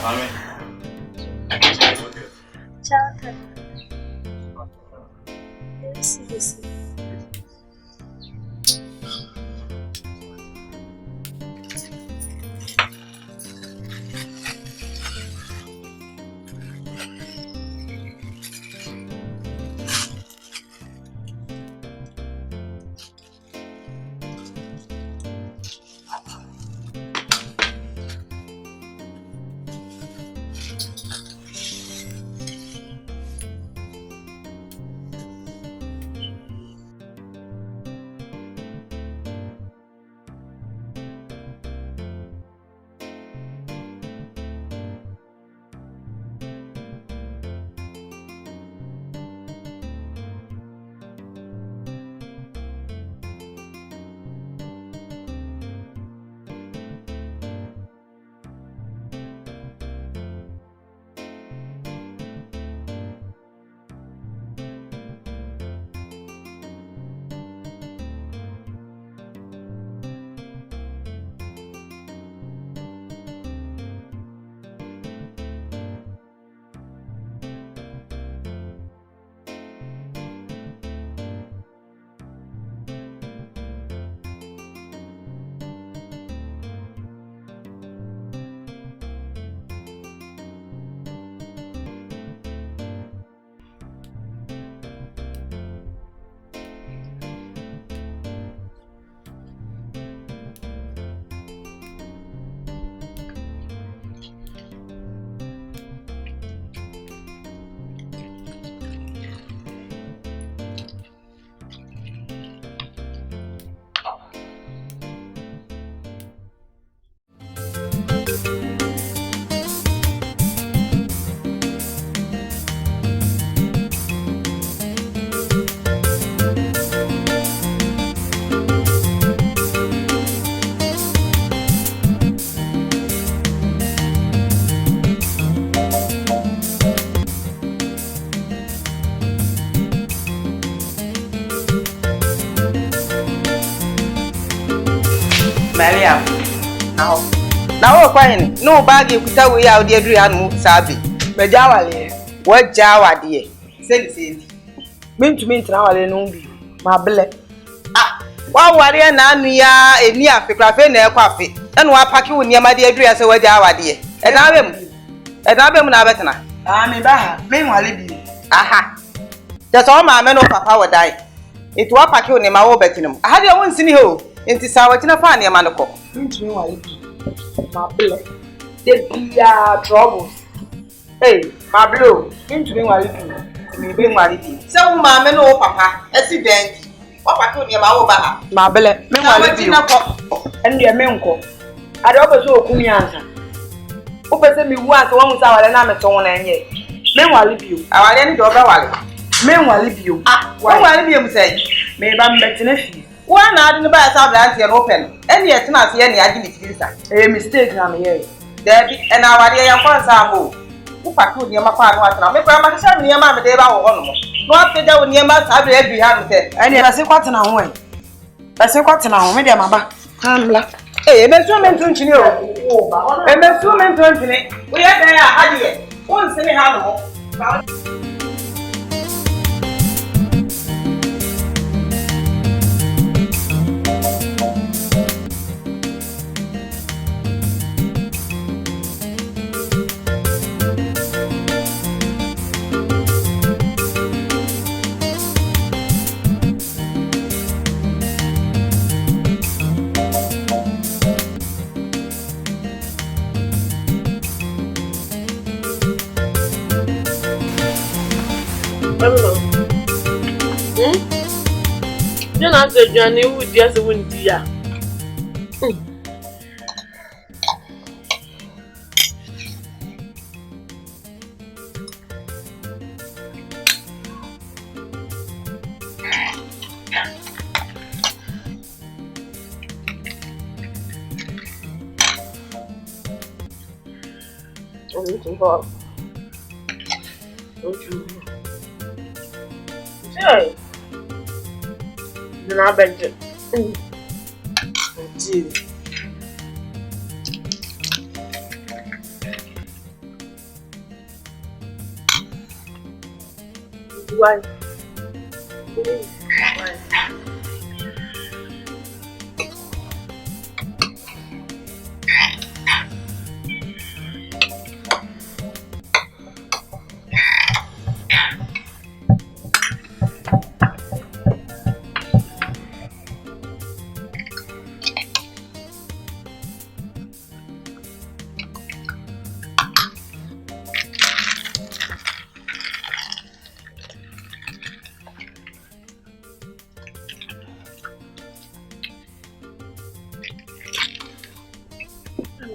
Ciao. Yes. Maria, now fine. No bag you could we out the Adrian Sabi. Majawale, what Jawa dear? Say, mean to me now, no be my billet. Ah, one warrior Nania, a near Ficrafene coffee, and one packing with your my dear Adrian, so what Jawa dear. And I'm Nabatana. I'm in Baha, meanwhile, aha. That's all my men of Papa would die. It was packing in my own bedroom. I had your own sini ho. Inti sawa tina fani ya manoko. Ntumi wale mablo. There be troubles. Hey, mablo. Ntumi wale mi be wale bi. Se wo ma me no papa accident. Wa paki oni ma wo ba ha. Mabele, me wale bi. Ende me nko. Ade obeso okumi ansa. Opese mi wu ansa wo musa wale na me to wona enye. Me wale bi. Awale ni do ba wale. Me wale bi. Ah, wo wale bi mu sai. Me ba mbetene fi. One adi no ba sa brand here open. Any yet na se any adi ni filisa. Mistake na me here. There be and awale ya kwanza mo. Wo paki oni ma kwa anu atena. Me kwa ma sha ni ma me de ba wo hono mo. No afeja oni ma sa be adu ha no se. Ene ba se kwatena ho en. Ba se kwatena ho me de ma ba. Kamla. Eh, emesu me ntunchini o. Emesu me ntunchini. Wo ye da ya adi ye. Wo nsemi ha no mo. You know, the journey would just win dear. I'm looking for. Hey. Then I bet you. Why?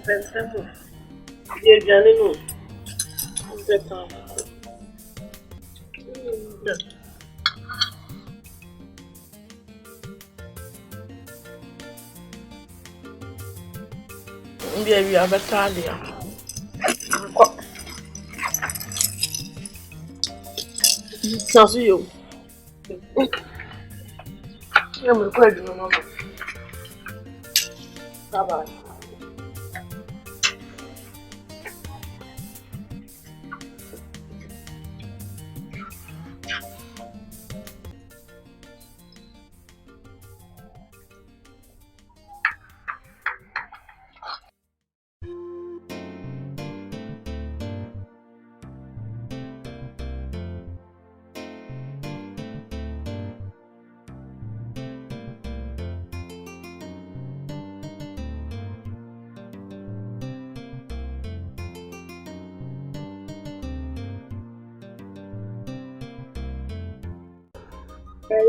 Pensando. Viajando no. Baby, I'm better there. Sounds you. I'm quite doing no. Bye.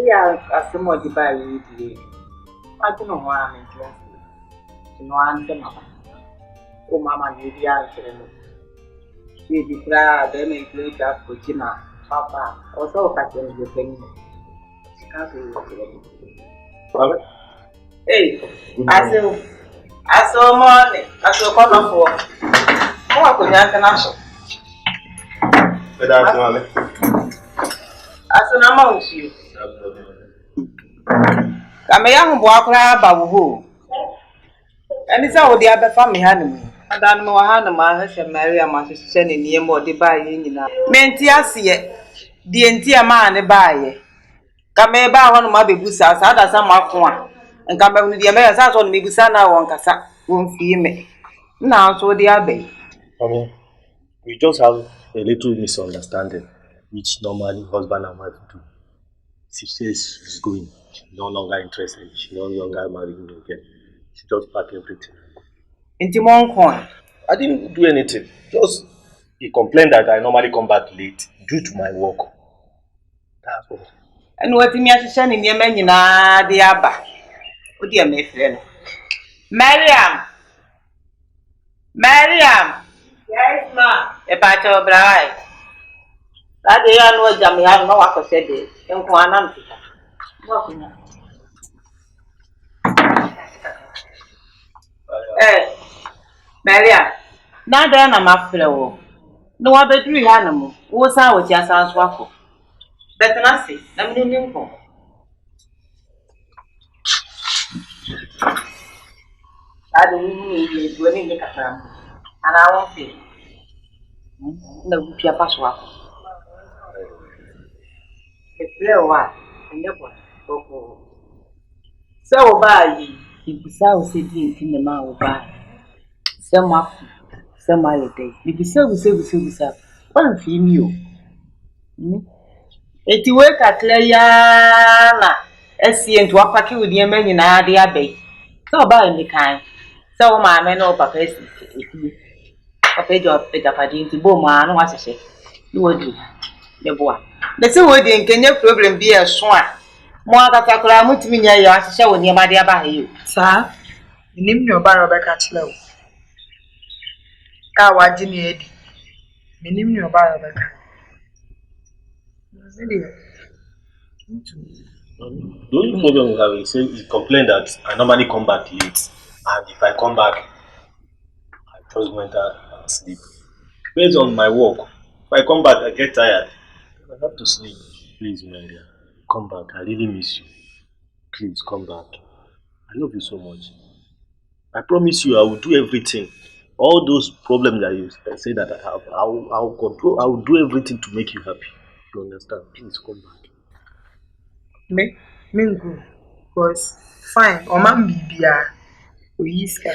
Yeah, as the more by you, I don't know why I'm interested. You know, I'm the mama. Oh, Mamma, you answer. She declared they may play that for China, Papa, also catching the thing. She can't be. Hey, I saw money, I saw corner for. How could you answer? I saw no amount you. Come young walk about who? And it's all the other family honeymoon. I don't know how the man has married a master sending near more the buying. Mentia see it. The entire man buy. Come about one of my baby house, other some one. And come back with the Americans on maybe Sana one cassa won't fee me. Now, so the abbey. We just have a little misunderstanding, which normally husband and wife do. She says she's going, she's no longer interested, she's no longer marrying me again. She just packed everything. Into one coin. I didn't do anything. Just he complained that I normally come back late due to my work. That's all. And what me as sending your men in the Abba. Oh dear, my friend. Mariam! Yes, ma. A patch of bride. That day I know Jammy have no work said it. And one empty. Mariam. Now then I'm after all. No other 3 animal. What's our just as waffle? Better not say, I'm in for. I don't need to any and I won't feel. No, Pia Passoir. It's little while, and never. So by ye, if the sow said in the man will buy. Some after, some other day. If the sow will say, one female. It work at Layana, SC to a packet with the men in Adia Bay. So by the kind. So my men or papa is a page of Petapadi to Boma, was a say. You would do the boy. The two wedding can your problem be a swan. More that I could have moved me near your show near my dear by you. Sir, the name your bar of a catch low. Kawa Jimmy, the name your bar of a cat. The only problem we have is he complained that I normally come back late, and if I come back, I just went out and sleep. Based on my work, if I come back, I get tired. I have to sleep. Please, Maria, come back. I really miss you. Please come back. I love you so much. I promise you, I will do everything. All those problems that you say that I have, I will control. I will do everything to make you happy. you understand, please come back. Me go. Because fine, or man bibia. We iska.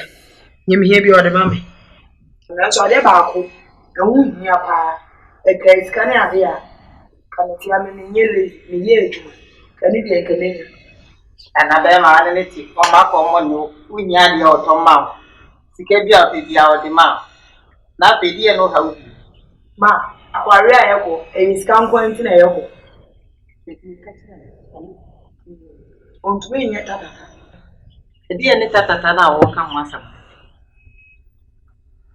Nyem here bi order mama. Na so ade ba ko. E hu hia pa. E ka iska ne ade a. Kan ti am me nyele, me ye adwuma. Kan bi e kan ni. Ana be ma ane ti o ma ko mo no unya de o to ma. Sika bi a bi a o de ma. Na be die no ha u. Ma, akwari ayeko, e iska nko nti na ayeko. Ontumi nye tata. Die ne tata na wo ka ho asam.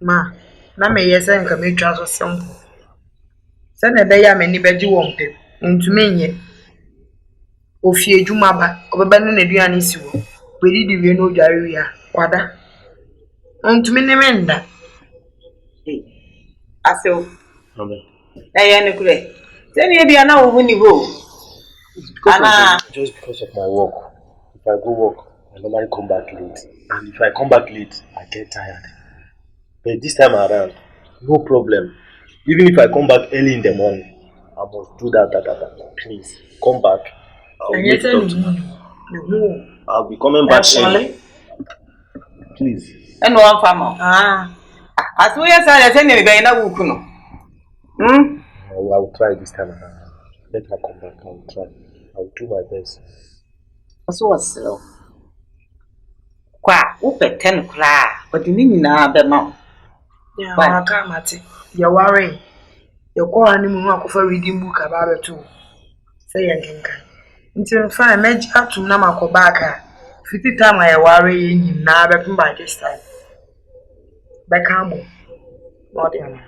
Ma, na me yesa nka me twa so sem. Se na be ya me ni beji wo mpem. Ontumi nye. Ofie adwuma ba, obeba ne aduane si wo. Wedi di wie no dware wi a, wada. Ontumi ne me nda. Aso. Amen. Na ne kure. Se ni bia na wo hu ni ho. Just because of my work. If I go work, I normally come back late. And if I come back late, I get tired. But this time around, no problem. Even if I come back early in the morning, I must do that. Please, come back. I'll make it up to you. I'll be coming back early. Please. And one farmer. As we are saying, I na wuku no. I will try this time around. Let her come back. I will try. I will do my best. So what's slow? Kwa upe 10 kra, but ni nyina be ma. Yeah, waka mate. You worry. You call ani mu akofa reading book aba beto. Say yankenka. Nti fine, meji atum na makoba aka. 50 time I worry enyim na be by this time. Bekamo. What do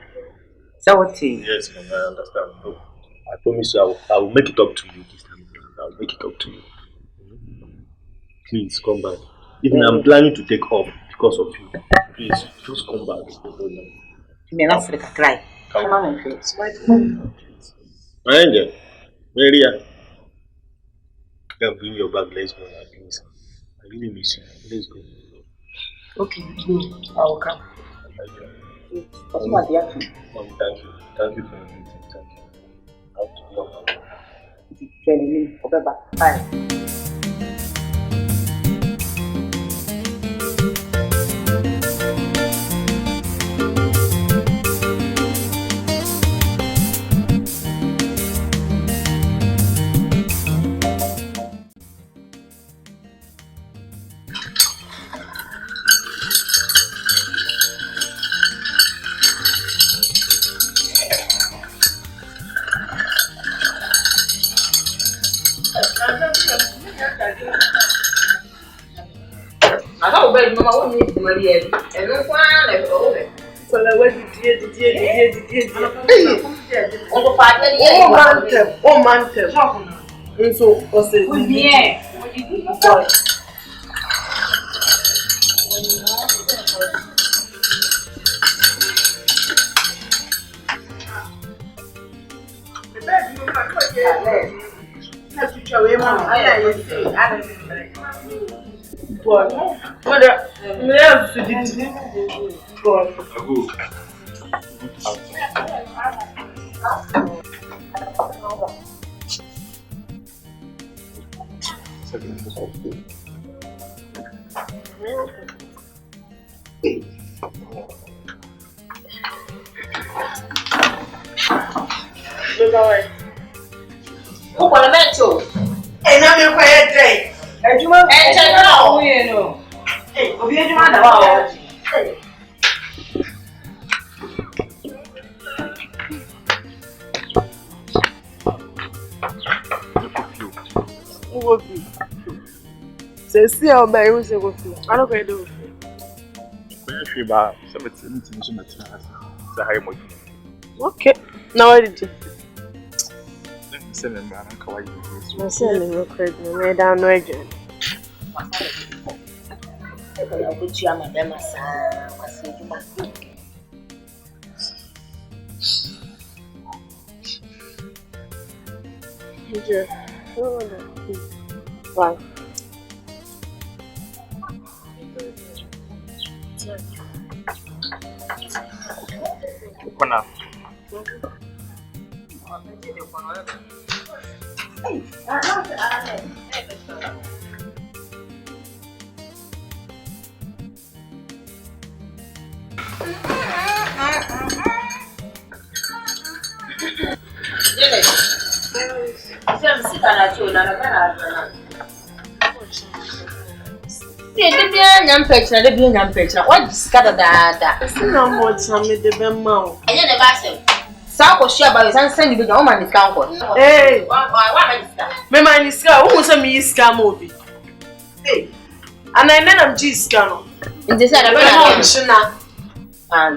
So what thing? Yes, ma'am, I understand. No, I promise you, I will make it up to you this time. I will make it up to you. Please come back. Even I'm planning to take off because of you. Please, just come back. Me na for the cry. Come on, please. My angel, Maria, you can bring your bag. Let's go now, please. I really miss you. Let's go. Okay, go. I will come. What's the action? Thank you. Thank you for everything. Thank you. I have to love you. Jenny, okay, bye. I thought we mama won't need to marry and no one left over. So la we did. Oh man, so was it? Yeah. Who want to met you? And now you're quiet day. And you want And check out. You know. hey, of you man about. Hey. See how bad you say go feel. I don't care do. Okay. Now what did you? I said you record me. I don't know again. Bye. What is scattered that? No more time with the mouth. I never said. Sako share by and send you the woman is count. Hey, why my mind is scar. Who was a me scam movie? Hey, and I know I'm G scam. In this other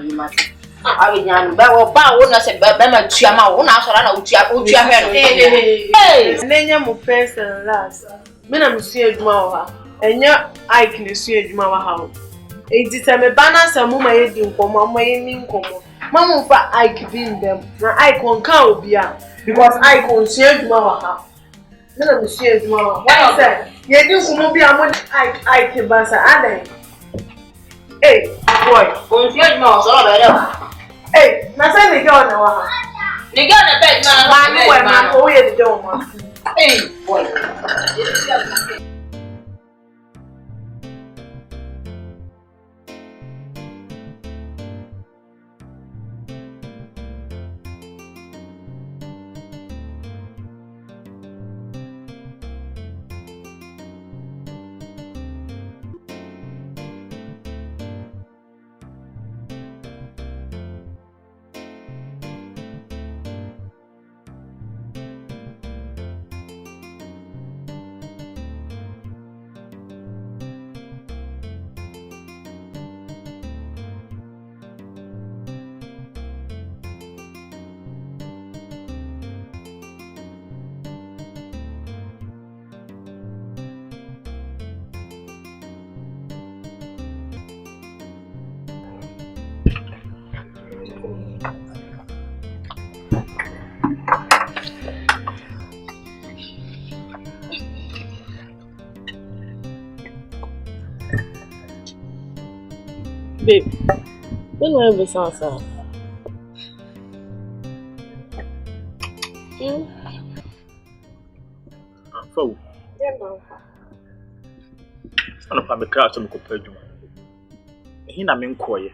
you must. I will not bow when I said, Bama Chiama, one hour and Utia. Hey, Nanya mo first and last. Men I'm seeing Mawa, and your I can see Mawa house. It is a banner some woman eating for my main income. Mamma for I keep in them. Now I can count because I can see Mawa house. Then I'm seeing Mawa. Why say, you do be a money I can pass a hey, boy, don't see more so hey, now say the girl now. The girl the bed man, oh, yeah, the door. Hey, boy. Babe, when will I be salsa? Fo. Yeah, no. Ana pa me kra so me kopa adwuma. Ehi na me nkoye.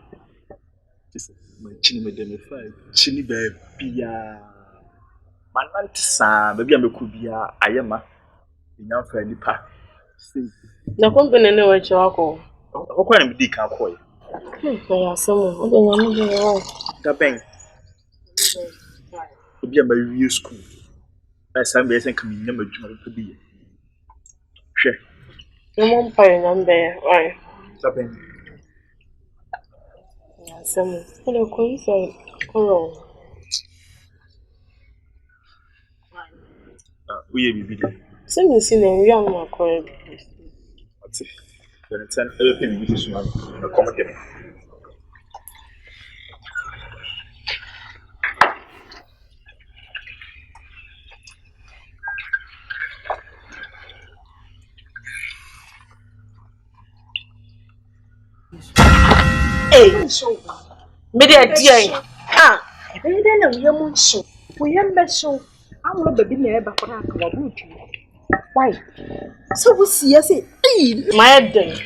Just me chini me dem fa chini ba bia. Manante sa ba bia me ku bia ayema. Nya fa nipa. Na company ne wa chako. Okwa na me di kan koye. Ya somo, obe nyamu de wa. Da ben. Bia ma wi school. Asa me yesen kam nya madwuma ko bi. Hwe. No mo pa nyambe, why? Da ben. Ya somo. Ole ko isa ko Uye bibi de. Se me si na wi am akọ bi. Ati. Then ten everything bibi so na come again. Hey, me dey there. Ah, Ebe dey na we mu nso. We yam be so. Awo baby na e ba kwa aka wa butu. Why? So we see say, my den.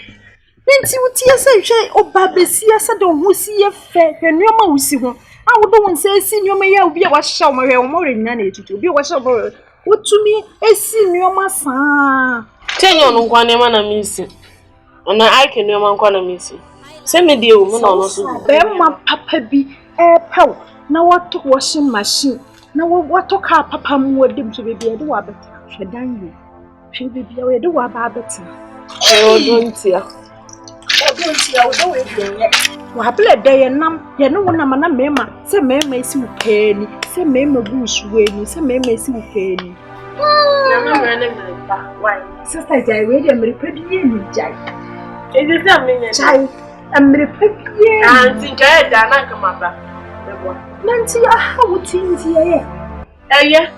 Nti wuti say hwe oba besi asa de ho si ye fe. Hwenuoma wusi ho. Awo do won say si nuoma ya obi a wa hyaw ma hwe wo mo renya na etutu. Obi a wa hyaw bo. Wotumi esi nuoma saa. Tenyo no nkwa ne ma na misi. Ona aike nuoma nkwa na misi. Se me dey o mo na no so. Be ma papa bi pew na wato washing machine. Na wato car papa mu wadim to baby e de wa beta. Hwedan yi. Hwe baby e de wa ba beta. O dontia. Odontia wo do we dey. Wa bla dey nam ye no wona ma na mema se mema isi upeni se mema busuweni se mema isi upeni. Na me me ne ba. Why? Sister Jai we dey mre pedi ni Jai. E dey say me ne. Jai mre pedi. Auntie Jai da na kama ba. Ebo. Nanti aha wuti nti ye. Eye.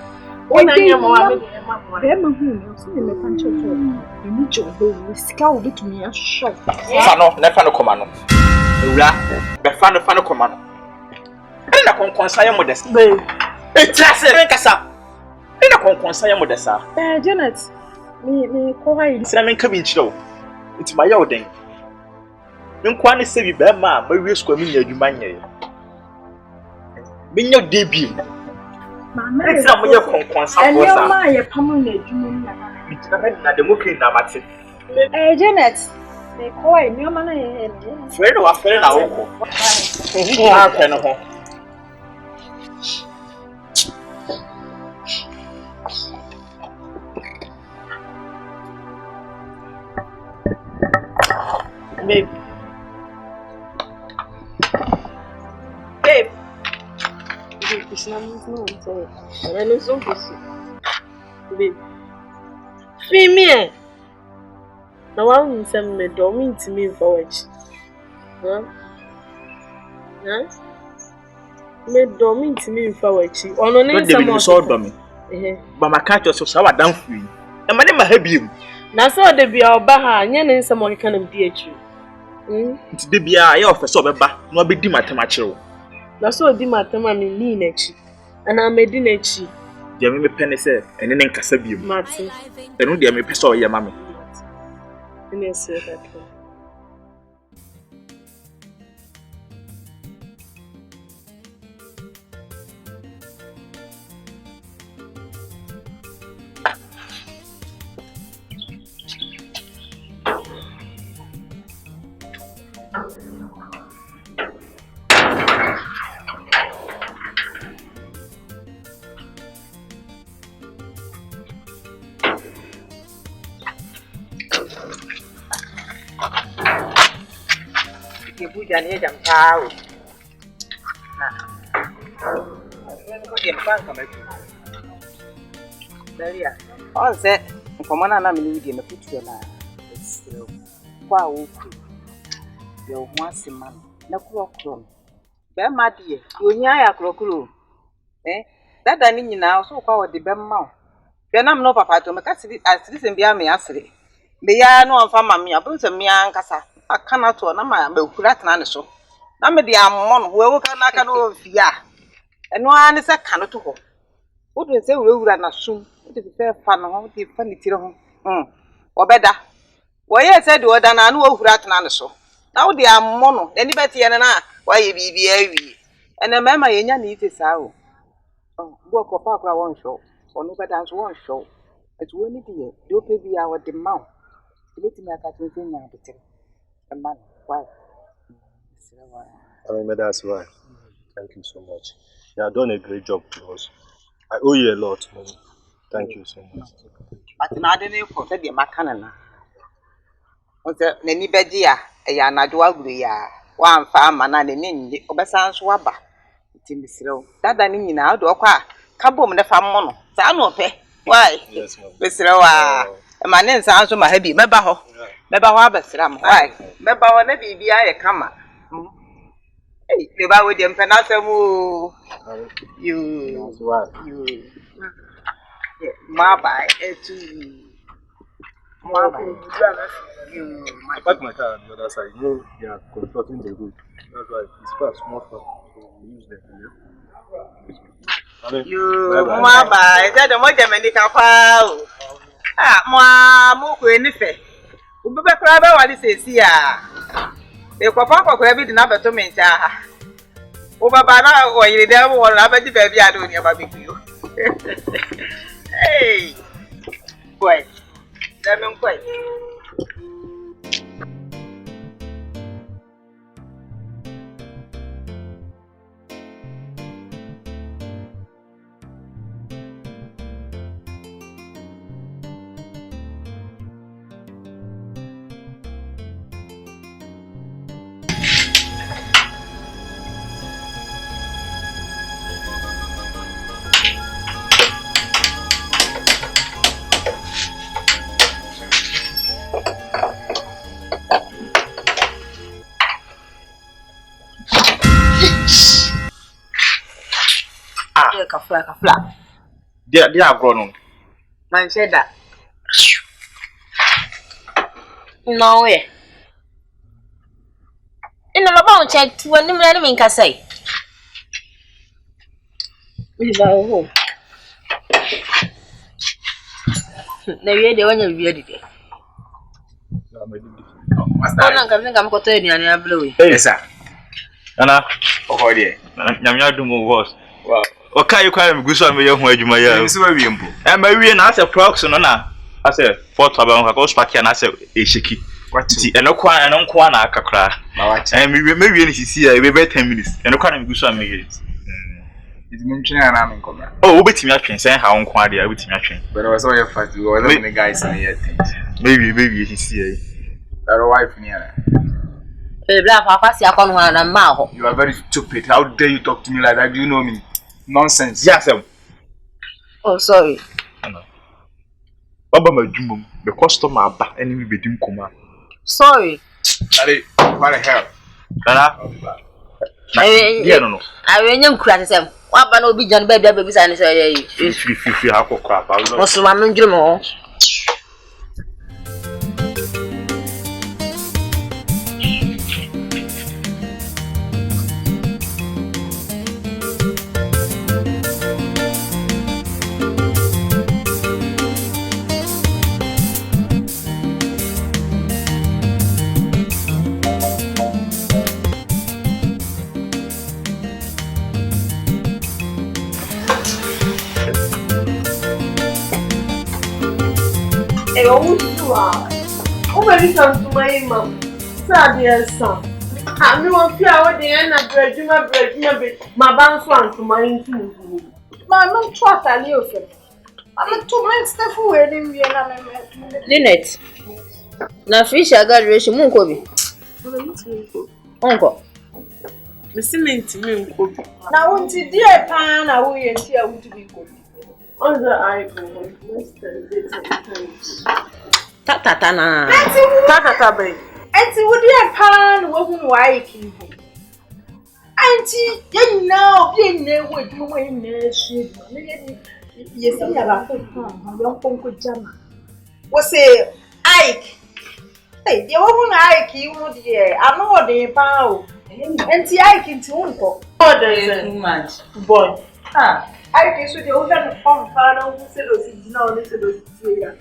Wona nya mo wa me dey ma mo. Be ma hu no so me pan chocho. Ni jodo ni sika wo betumi a show. Fa no, na fa no koma no. Ewura, be fa no koma no. Ene na konkon sa ye modest. Babe. It's a casa. In a conquest, I am with the sir. Janet, me quiet. Simon coming show. It's my old day. No one say you bear ma, but we're squamming your humania. Being your debut. It's not your conquest. And your my permanent junior. It's not the looking Namati. Janet, me quiet, your man. Friend or friend, I will. Babe. Babe. It's not I know so babe. Female. Now I want some me don't to me for which. Huh? Me don't to me for which. On only some sword by me. But my cat was so sour down for you. And my name I have you. Now so they be our baha, and some more kind of DH. It's the beer I offer so bad, no be mathematical. Now so di matema me ni nechi. And I made nechi. Jamie Penny said, and then Casabium. Martin. Then only me peso your mammy. Yes, sir. Bujan jam tahu. Nah, kau diam kan kamu itu. Dari ya. Oh, saya kemana nak melu dia nak putus lah. Kau aku, dia masih mana? Nak kurang. Bermadi, dunia ya kurang. Dada ni nyina so kau di bermau. Biarna mno papa tu, mereka asli sembia me asli. Biar no anfa mami, apa sembia angkasa. Akana to na ma be kurat na ne so na me dia amon wo wo kana aka no fia eno ani se kanu to ho wo do se wura na sum wo de fe fa na ho de fa ni tire ho obeda wo ye se de oda na no wo kurat na ne so na wo de amon de ni beti ye na wa ye bibi awi ene mema ye nya ni ite sa o bo ko pa kura won show onu beda so won show etu wo ni de do pe bia wo de ma o ile ti na ka tin tin na de man, why? I mean, that's why. Thank you so much. You have done a great job to us. I owe you a lot, man. Thank you so much. But now I don't know if you're Macanana. What's the Nenny Bedia? A yana do agree. One farm and I didn't Obesan Swabba. It's in the slow. That I mean now, do a quack. Kabum the farm mono. Sano pay. Why? Yes, Mr. My name sounds to my heavy. Mebaho. Mebaho Abasram. Why? Mebaho never be I a camera. Hey, the bow with them Penasamu. You. My by to you. I parked my car on the other side. You know, they are constructing the road. That's why it's fast, small fast. So we use them. You, my by, that the more Jamaica file. Moku anything. Ube crab, what is it here? The papa could have been another to me. Over banana or you never want to have a baby. I don't have a barbecue. Hey, quite. Lemon quite. Kafla. They are grown. Man said that. No way. In the about check to when the enemy can say. Iba na wie de wanya wie de. Ona nka me koto aduane ablo we. Esa. Ana okọ de. Nyamya dumo boss. Wow. Okay, you call me guso am ye ho adwuma ya. Nsi ba wie mpo. Ma wie na ase prox no na ase port aba ho ka spark na ase eshiki. Ti enokwa na akakra. Ma wacha. Me wie ni sisi ya we be 10 minutes. Enokwa na me guso am ye. It mean try na me come. Oh, obetimi atwen sen ha won kwa de obetimi atwen. But I was all your fast. We were the guys in here things. Maybe sisi ya. Our wife near. Bla fa kwasi akonu na ma ho. You are very stupid. How dare you talk to me like that? Do you know me? Nonsense. Yes, sir. Oh, sorry. Baba madwumom the customer aba ene me bedim koma. Sorry. Allez, what the hell? Nana. No. I nyam kura tesem. Wa ba na obi jan ba bia sa ne say yi. Fi akokra ba. Mo so ma ndwum ho. Very come to my mom. Sad son. I knew a few hours the end of bread, my bounce one to my into. My mom trust I knew him. I'm not too much stuff wedding Vienna. Linet. Na fish graduation mun ko bi. Onko. Me cement me nko. Na wonti die pa na wo ye nti a wutu bi ko. On the eye go. Tata na. Tata bai. Enti wo die pa na wo hu wa iki ho. Anti ye na obi ne wo edu wo ne shi. Me ye se ya ba ko ha yo konko jama. Wo say Ike. Hey, ye wo hu na Ike hu die. Ano de pa o. Enti Ike nti unko. Too much. Boy. Ah. Ike so de o ga no pon pa na hu se do si na o ne se do si ya.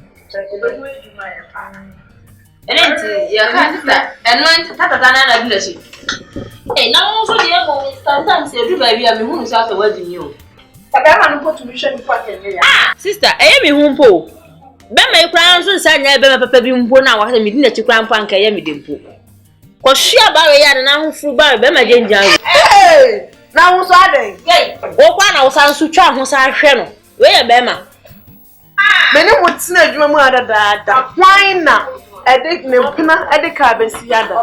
Enenti ya ka sister. Eno tata na na bilashi. Na mo so de mo sometimes e du ba bia me hu so aso wadi mi o. Tabe ma no go tuition for kenye ya. Sister, me hu mpo. Be ma ikran so nsa nya be ma papa bi mpo na wa se me di na chikran mpo anka ye me de mpo. Ko hia ba we ya na hu furu ba be ma genjan. Na wo so aden. Wo kwa na wo san so twa ho san hwe no. We ye be ma. Mene mo tina adwuma mu adada. Hwan na ede ne mpina ede ka besi yada.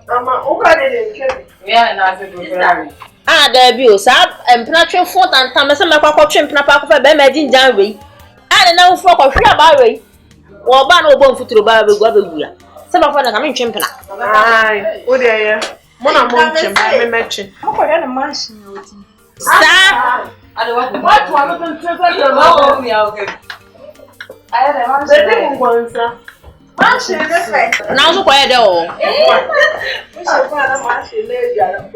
Ama o ka de nke. We are na se do grave. There be o sa mpina twe fo tantam se makwa kwa twe mpina pa kwa be ma ginjan we. Na wo fo kwa hwe ba we. Wo ba na obo mfuturo ba be gwa be gua. Se ba fo na ka me twe mpina. Ai, o de ya. Mo na mo ntwe ba me mechi. Mo ko ya na machine o ti. Sa What one of them tell me okay. I had a machine. They didn't want to. Machine is right. na so kwa ye de o. We should find a machine there.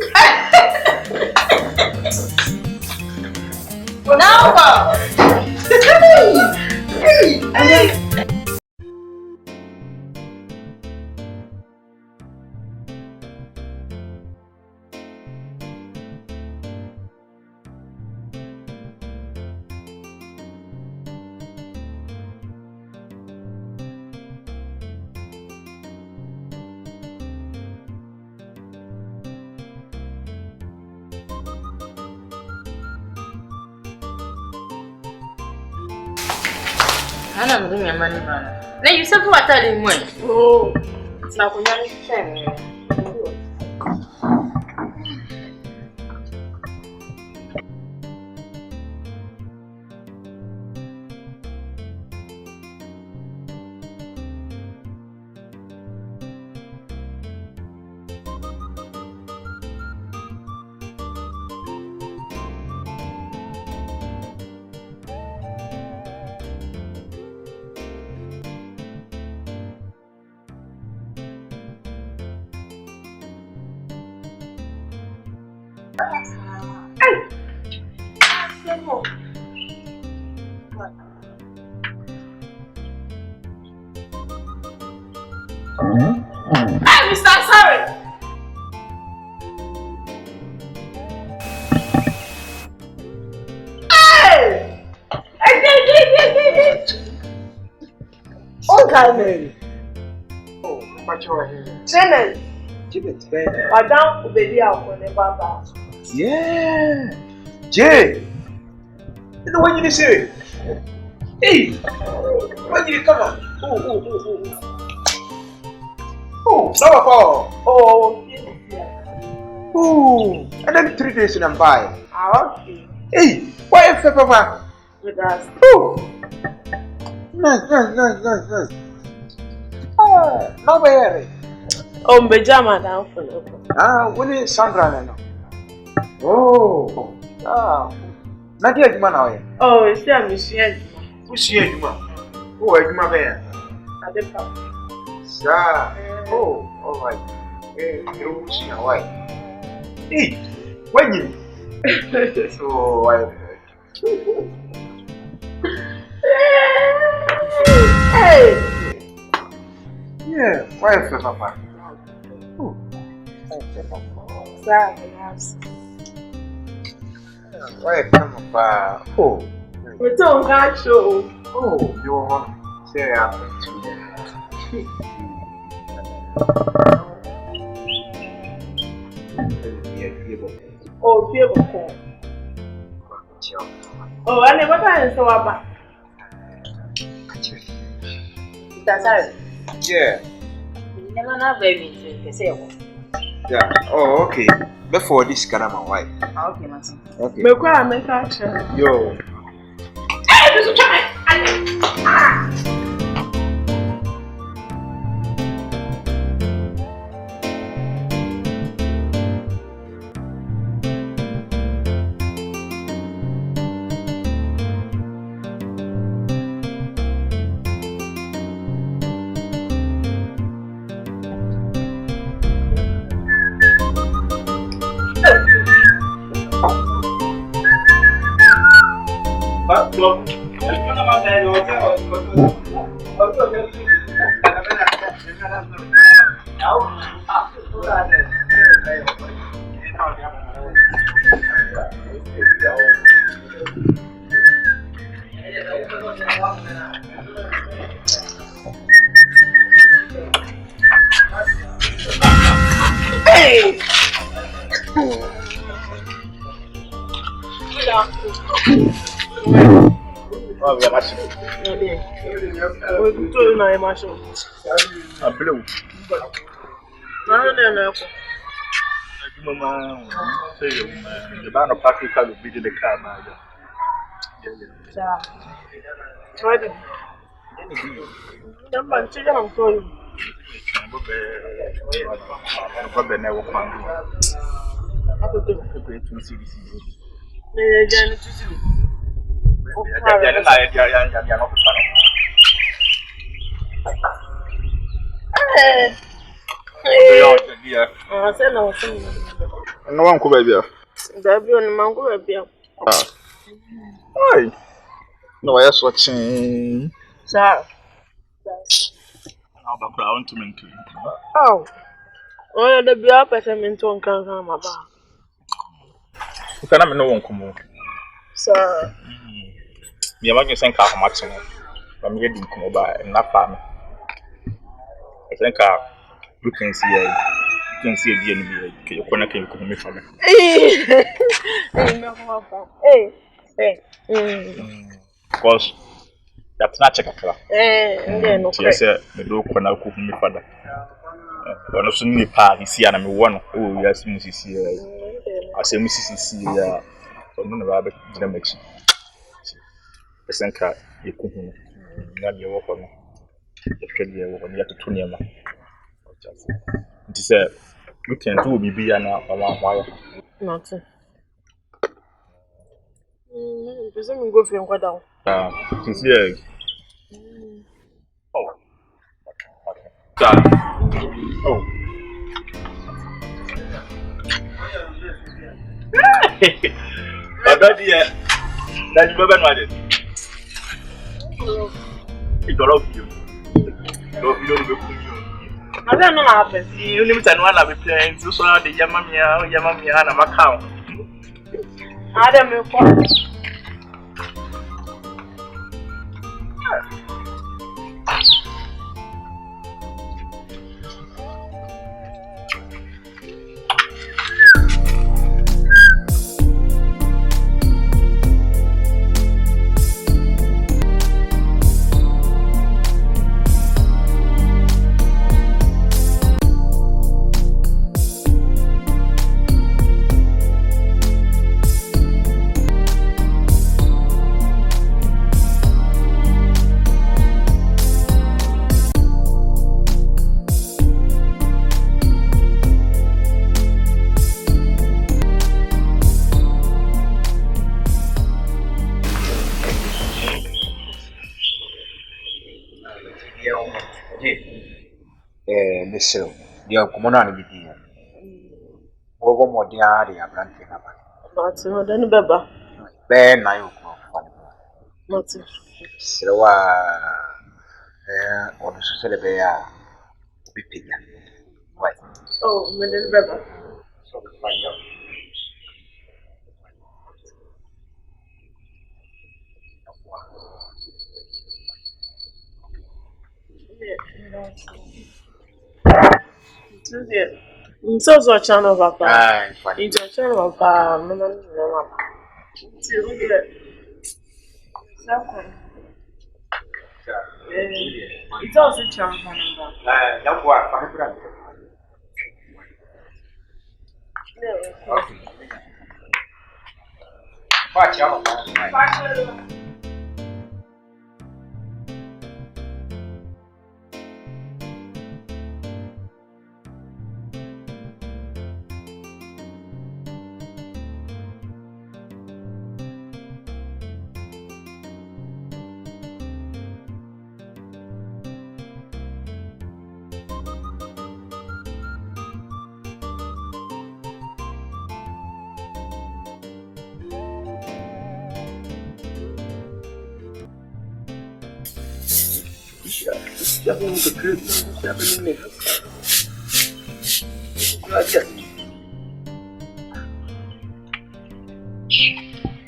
Now Hey. ana ndo mi amani bana. Na Yusufu atali mwe. Oh. Na kunyanya sheme. Hey, Mr. Sorry. Okay. Oh, what you are here? Janet. Janet, baby. Madam, baby, I'll call the Baba. Yeah. Jay. You know what you say? Hey. When you come on? Oh, now Paul. Oh, Oh, and then 3 days in a buy. okay. Hey, why is Papa? With us. Oh. Nice. No way. Oh, Mbeja, Madam, for you. When is Sandra now? Oh. Nadia, man, Oh, it's there, Monsieur. who's here, you man? Oh, I do my bear. I didn't come. Sir. Oh, all right. Hey, you're see how I. Hey, when you. So, I. Hey! Yeah, why is that, Papa? Oh, Sir, why come up? Oh, we don't got show. oh, you want to say after 2 years. Oh, beautiful. Oh, I never find so about. Mr. Sorry. Yeah, Never know baby to say. yeah. Oh, okay. Before this, Karama, why? Okay, Martin. Okay. Me kwa make action. Yo. Hey, this is try. Hey! Oh, we are machine. We told you now, Marshall. I'm blue. No. Mama, say you, the band of Africa will be the car, my Try them. Number two, I'm sorry. Robert never found I could do. No one could be here. Baby on the mango, baby. Hi. No, I was watching. Sir. How about ground to maintain? Oh. Oh, the beer person to come about. You cannot know one come. Sir. Me, I'm going to send car from maximum. I'm getting come by and not farm. I think you can see a DNA. You can come with me. Hey. Because that's not check. No. Yes, the door corner cook me father. One of some pa, he see and I'm one. Oh, yes, Mrs. I say Mrs. Here. None of our dynamics. The Sanka, you could not be walk on me. You have to tune him. It is a we can do be an hour. Nothing. Presume go for him down. Since here. Oh. Oh. Daddy, that's Baba Madden. It's all of you. Don't be I don't know what happened. You limit and one of the plans, so the Yamamia, and a Macau. I don't know what. Listen, you're coming on with you. Over more dear, Abranti. Martin, then Baba. Ben, I will go. Martin. So, on the Celebear, be piggy. Why? Oh, Madam Baba. So, we find out. So channel Papa. Aye, funny. It's a channel Papa. No. It's also channel number. Don't work, I'm watch out.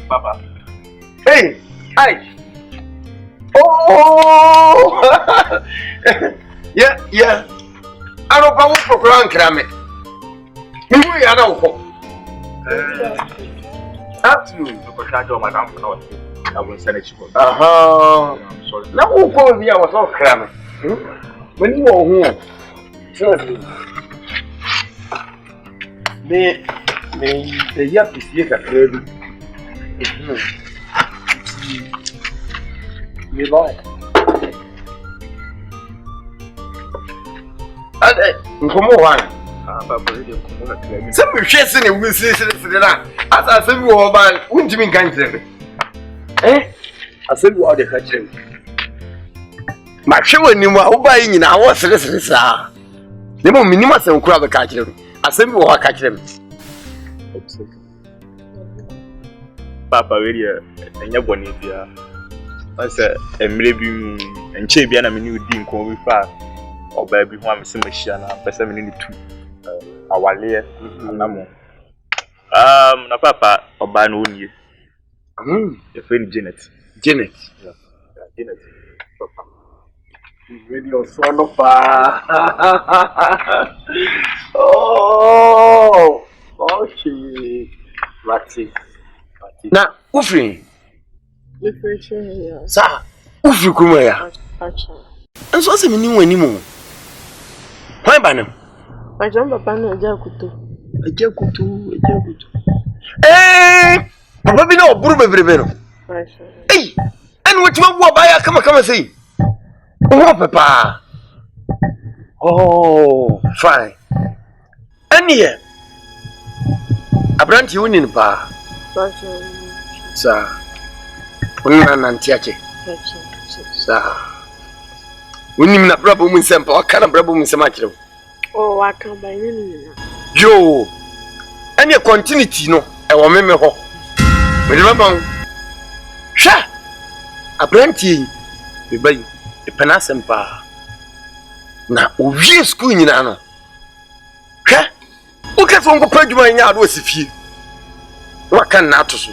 Papa. Hey, hi. Oh, yeah. I don't know for grand crammet. I don't know. Absolutely. I will send it to you. I'm sorry. Now, who called me? I was all cramming. When you were home, certainly. May the yap is yet a cradle. Me like. And come on. Some chasing it will say that. As I said, we were by Winching country. I said, you are the catching. My show knew what buying in our solicitors are. The more minimum and crowd the catcher. I said, we are catching. Papa, really, and your bonita. I said, and maybe and Chabian, I mean, you didn't call me far. Or baby, one is a machine, but 72. Our layer, no Papa, or Banoni. Your friend Janet. Janet. Yeah, Janet. Papa. Ready or son of oh, okay. Maxi. Now, Ufri. Sir, Ufri Kumaya. And so, I'm new anymore. Why, Banam? I jump upon a jacutu. A jacutu. Eh, Papa, no, Bruno. Hey, and what you want to buy? Come and see. Oh, Papa. Oh, fine. And here, a branch union bar. Sir, Unan Tiache. Sir, we need a problem with some poor kind of problem with some much. Oh, I can't buy any. Yo, and your continuity, no, I will remember. Remember, sha, a branch, we buy a panasempa. na owie school nyina no hwɛ woka so nko pa adwuma nya ado asifie waka na ato so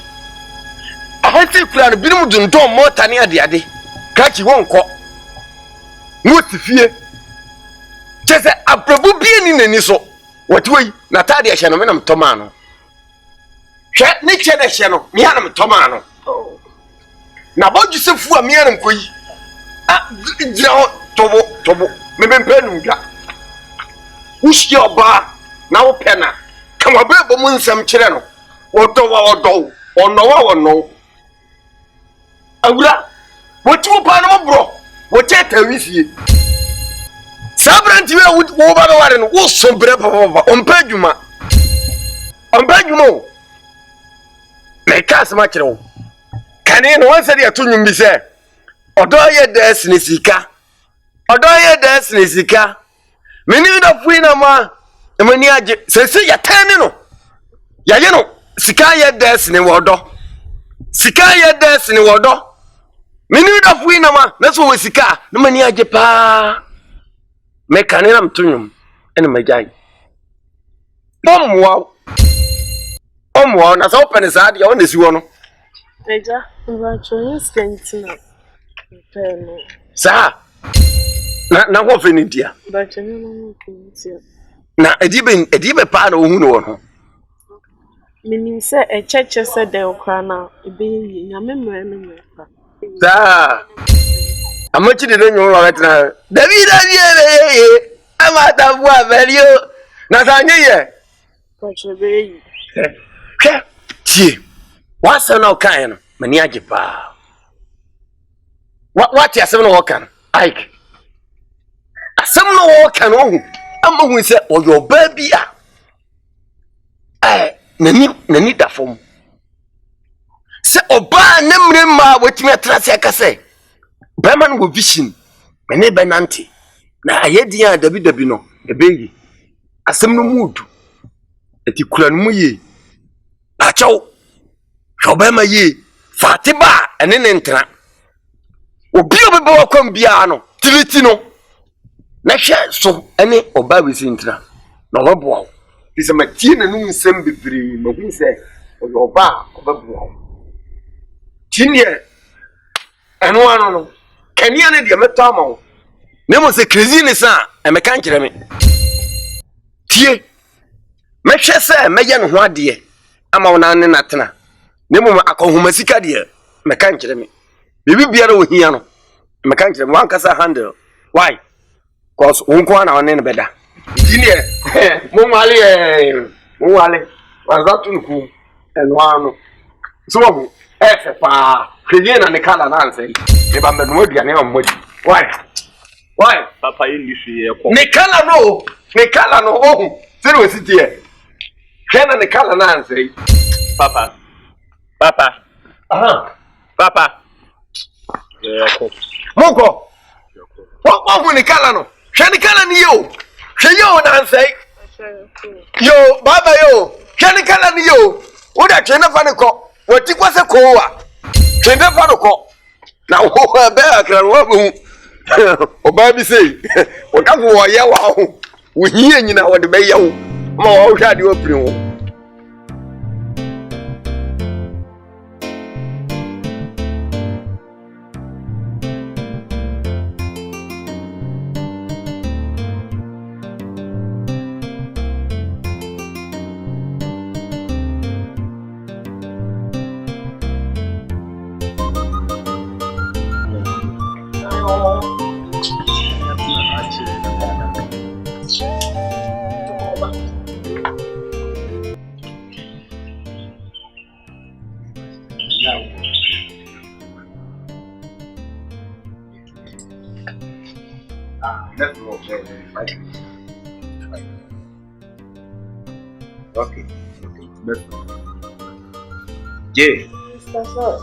ahante kura no binom dundon mota ne ade kachi wonko no asifie chese aprobu bie ni nani so wotwei na tade ahye no menam toma no hwɛ ne kye na hye no me anam toma no na boju sefu a me anam koyi gira tobo me bempenu ga ushi oba na wo pena kama bebo mu nsam kire no odo ono awura wotu pa no bro wo cheta wisie sabranti we wo ba do ware no wo sombre papa ompa dwuma me kas ma kire wo kane no wanse de atonwum bi se odo ye des ne sika meni da fuina ma emani age sese ya tane no ya ye no sika ye des ne wodo meni da fuina ma na so we sika no mani age pa me kane na mtonwum ene majai omwa na so pene sa de won desi wo no eja ngacho skentina peno sa na ho fenidia ba chenye no kintia na edibe pa na ohu no ho menim se echeche se de okra na ebe yi nyame mmere pa sa amachi de nyo wa wetina David ye amata bu aberio na sanye ye pa chebe yi ke tie wasa na okan no mani age pa what ya no okan Ike asem no okan ohu amahu se oyo baby nani da fom se oba nemre ma wetimi atrase akase ba man wo vision mene benanti na ayedian dabi no ebeyi asem no mudu eti kura no muye achaw obema ye fatiba ene ne ntra obi obebe wakwam bia no tiliti no na hwe so ene oba wesi ntra na obaboa bisa matie na nu nsem bibiri mahu se oba obaboa tinye eno ano no kania ne de meta ma wo ne mo se crazy ne sa emeka nkire me tie mehwe se meye no ho ade ama wo na ne natena ne mo akohoma sika de meka nkire me bibi biara wo hia no meka nkire me wan kasa handle why cause wonko na one ne beda tinye mo wale wazatu nku eno ano so wo efe pa hweye na ne kala na anse e ba medu aduane o mmodi why papa ye ni hwe ye ko ne kala no oh sere we sitie hwena ne kala na anse papa papa ye ko moko wa ne kala no hwe ne kala ni yo hwe yo na anse yo baba yo hwe ne kala ni yo wo da hwe na fa ne ko wati kwase ko wa hwe ne fa no ko na wo be akra no bu oba bi sei o ka wo ye wa ho wo hie nyina wo de be ye wo ma wo hwa de wo piri wo Okay.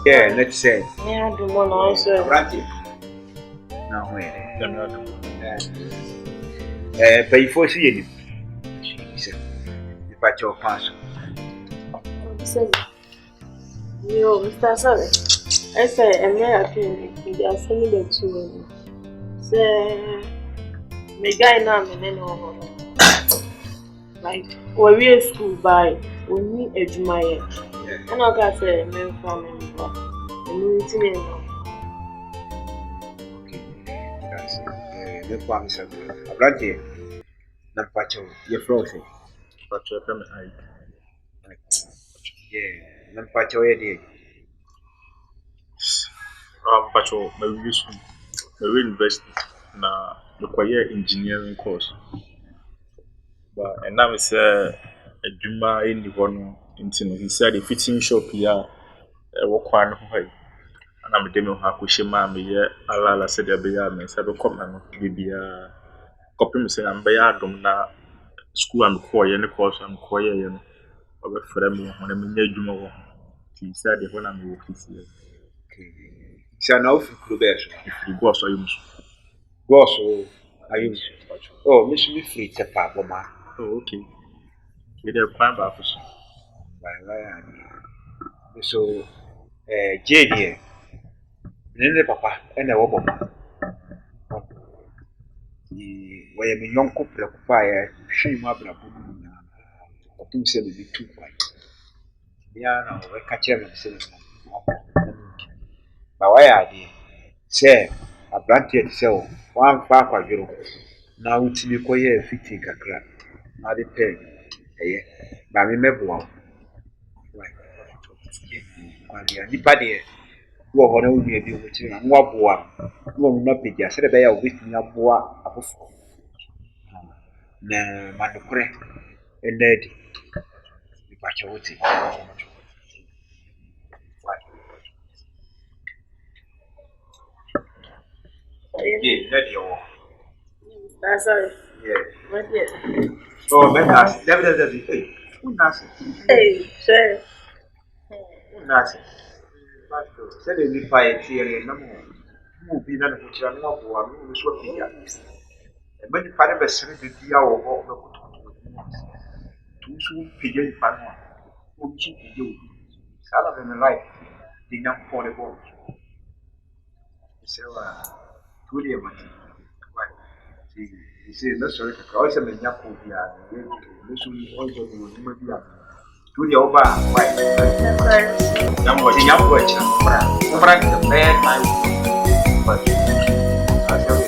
Yeah, let's say. Yeah, do more also. Right. Now where? Pay for see you. If I your pass. Yo, Mr. Sorry. I say, I'm not happy. They are sending them to say, Me guy now me no. Like when we at school by only adwuma yɛ. And I got say me from me. Me tin no. That's the promise of the Abranti. Nampacho, your frozen. But you come Yeah, Nampacho, eh, but you my use my university na require engineering course. But and now it's a Juma in the one into he said the fitting shop here a walk one way. And I'm a demo hakushima me ye ala said there be a me said come and be a copy me say I'm by na school and core any course and core yen over for me when I'm in Juma. He said the when I'm working here. So now for Clubers, If you go so you must. Gosso, I use. Oh, Miss Me Free Tapa, Boma. Oh, okay. You there plan back for So, Jane, Nene Papa, and a woman. Why am a young couple of fire, she mabra, I think so be too quiet. Yeah, no, we catch him and say, but why are they? Say, a blanket so, one papa, you now it's me quiet, fitting a crap. Not a peg, eh? But remember one. Anybody who are only a deal with you and Wabua will not be just a bear with me a boa of na Manocre and Neddy. The Pachoti. That's all. Yeah. What is? Oh, Menas, definitely. Who knows? Hey, sure. Who knows? Said the fire theory, no more. Move in and which are not one who is working. And many parameters said the dear or too soon pigeon panel. Who should be you? Salad and the light, the young for the boat. So, truly a matter. He said, no, sorry, because I'm a young pool here. Listen, also, to the over. Why? Young was a young boy, the bad my but I tell you.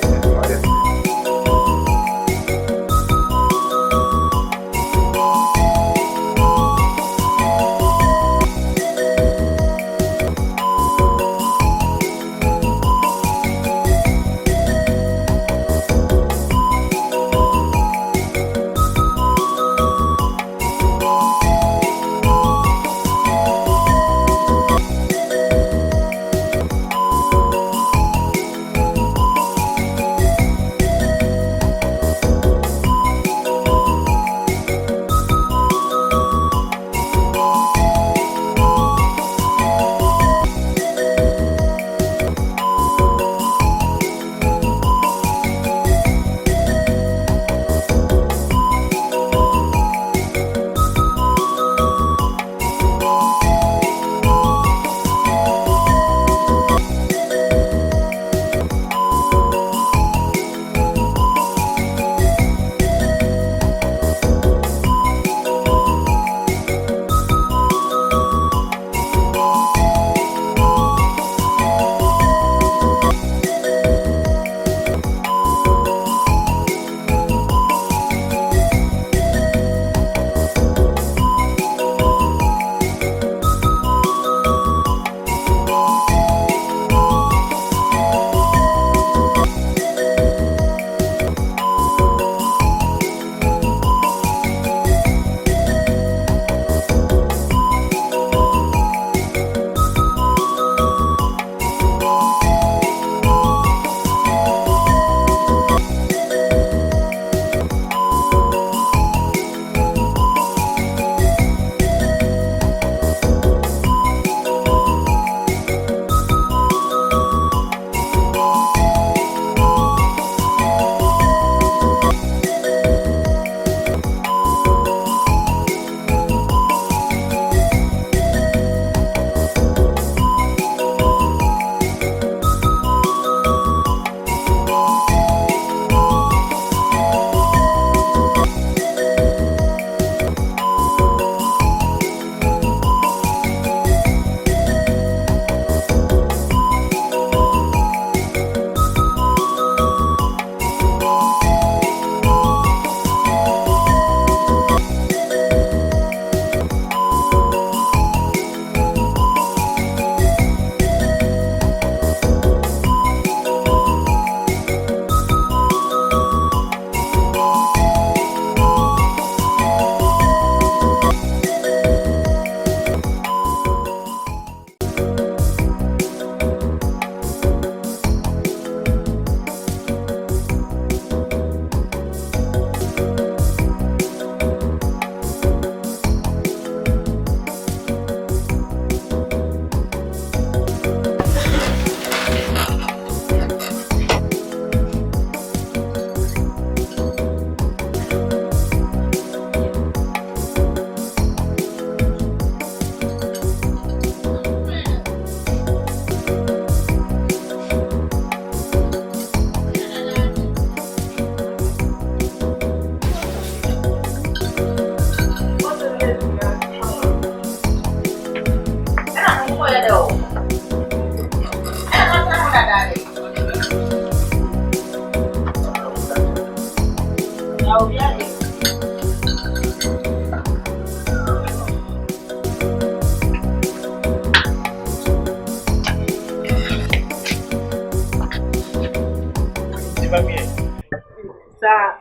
Sir.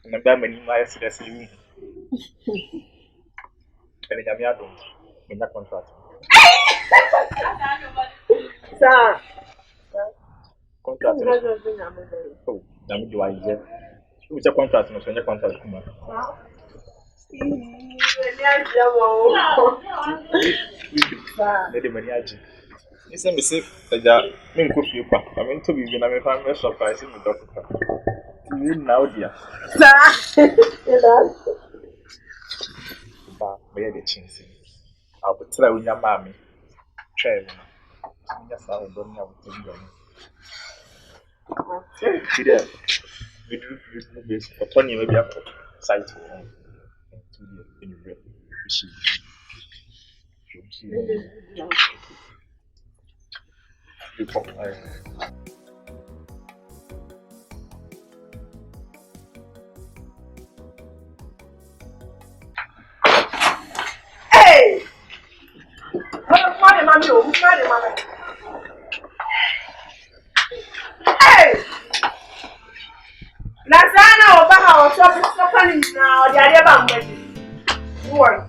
Remember many miles to the ceiling. And I'm here in that contract. Sir. Contract. Oh, I'm doing it. Which a contract, no, so contract. Let him manage. Listen, me say that me cook you pa. I mean to be na me family surprise me doctor. You now dear. Sir. Ba me the chance. I will try with your mommy. Try me. Me sa o do na o to do. See there. We do this for Tony maybe up site to the in the Hey! Mommy. Hey! Lazana obaha oso pani na odi ade ba mbedi. Won.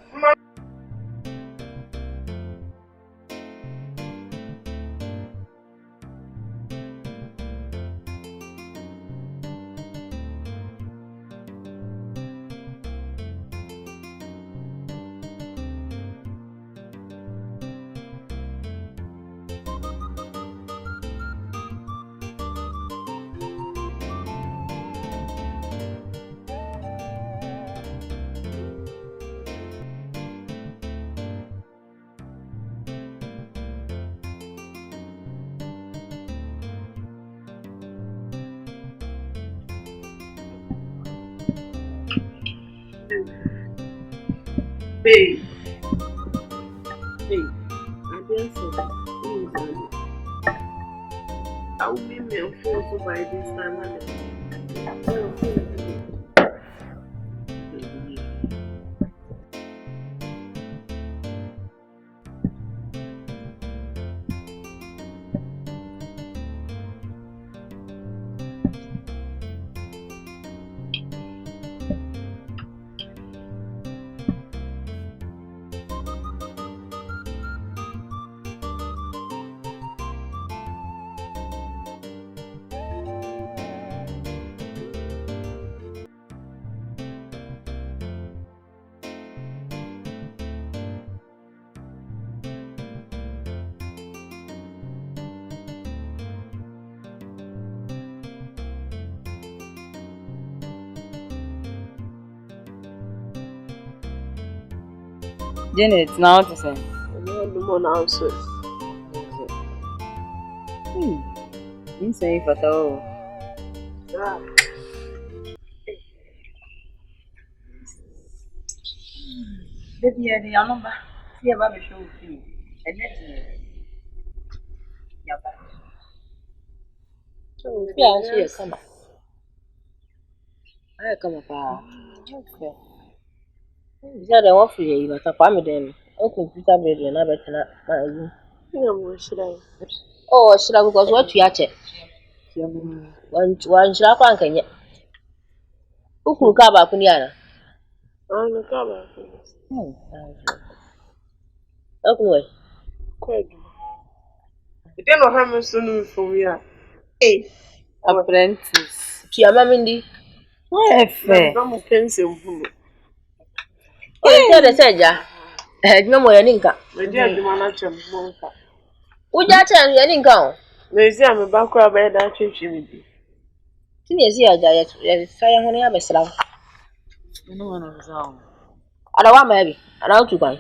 Babe. I didn't say that. I will be me and force by this time. Janet, now what to say? You say for all. Baby, I need a number. See about the show with you. And Yeah, she come. I come up. Okay. Yeah, they want for you, but I am them. Oh, computer baby, and I better not. Oh, should I because what you are check? One should I find can yet? Who could cover up in Yana? I'm cover. Okay. You don't know how much soon from here. Hey, apprentice. To your mammy, Where fair? I'm a pencil. oh, tell the Saja. No more Yaninka. My dear, you want to monka. Would you tell Yaninka? Lazy, I'm a backward bed that you. Seniors here, Diet, saying when you have a slum. No one of his own. I don't want maybe, and I'll to buy.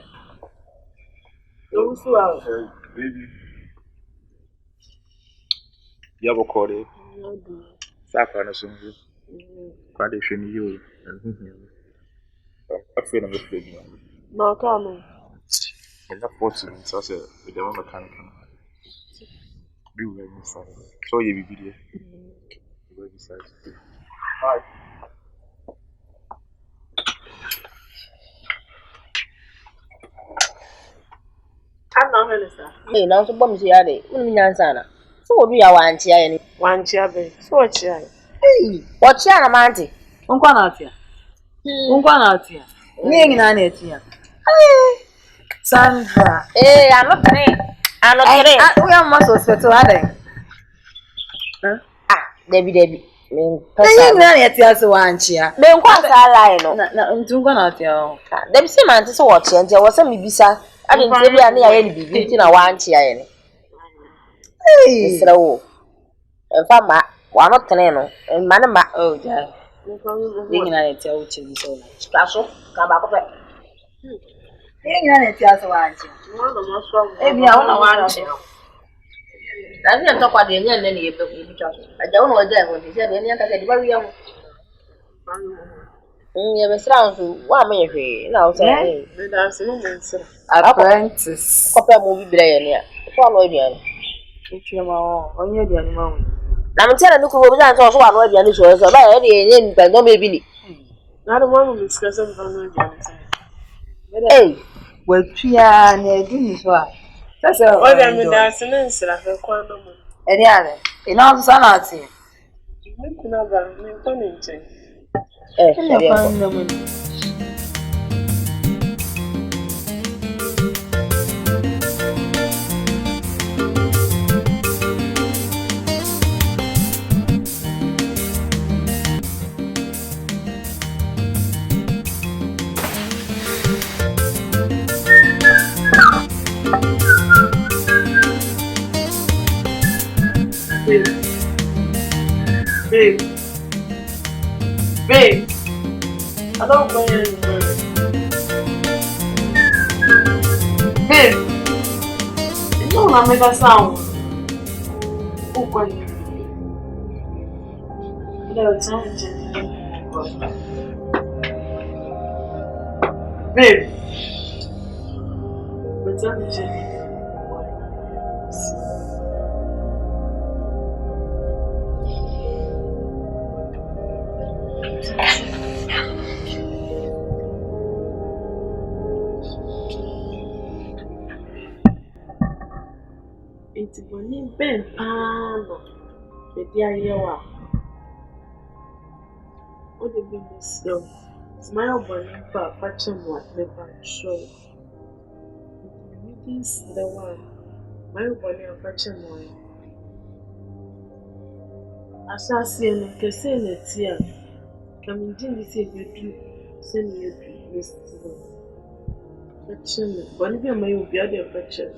Those who are Baby. You have a call it. Sacra, so quite a shame you and I feel I'm afraid. not coming. I'm not fortunate, so I said, with the one mechanical. Be well inside. So you be there. Hi. minister. Hey, now so bomb see ade. Unu nyansa so odu ya wanchi aye ni. Wanchi abe. So wachi aye. Hey, wachi ana manti. Nkwa na atia. Nkwa na atia. Nye nyina na atia. Sandra. Ano tene. We am most suspect ade. Debi. Men Nye nyina na atia so wanchia. Men kwa sa line no. Na nkwa na atia. Debi se manti so wachi ente wo se mibisa. Ade nte bia na ya ni bibi nti na wanchi aye ni. Hey. Sira wo. Enfa ma wa no tene no. Ma ma. Oh, ja. Nye nyina na atia wo chiri so. Kaso ka ba ko pe. Nye nyina na atia so wanchia. Ebi a wona wanchia. Na ni nto kwa de nya nne ni ebe twa so. Aja wona waja ho ni se de nya ka de ba wi am. Ye be sira nso wa ma ye hwe na o se Me da se no mensira. Apprentice. kopa mo bibira ye ne a. Ko ano aduane. Echioma o, onye aduane ma wo. Na me tere no ko bi san so ano aduane so so ba ye de nye npa ndo me bi ni. Na do mo miskasa mfa no aduane se. Eh, Watua na edu ni so a. Sasa O da me da se no nsira fe kwa no mo. Eni ade. Ina so na ati. Me kuna ba me ko ne nche. Ina kwa na mo. Babe. I don't go anywhere. Babe. You know I make a sound. Who can you? No, it's not babe. What's up, Jenny? It's money ben pano. The dear wa. O de be so. Smile bonny pa patching what never show. This the one. My bonny patching one. Asasi en kese ne tia. Come in this year you do send me a list. Patching bonny be my obi ade patching.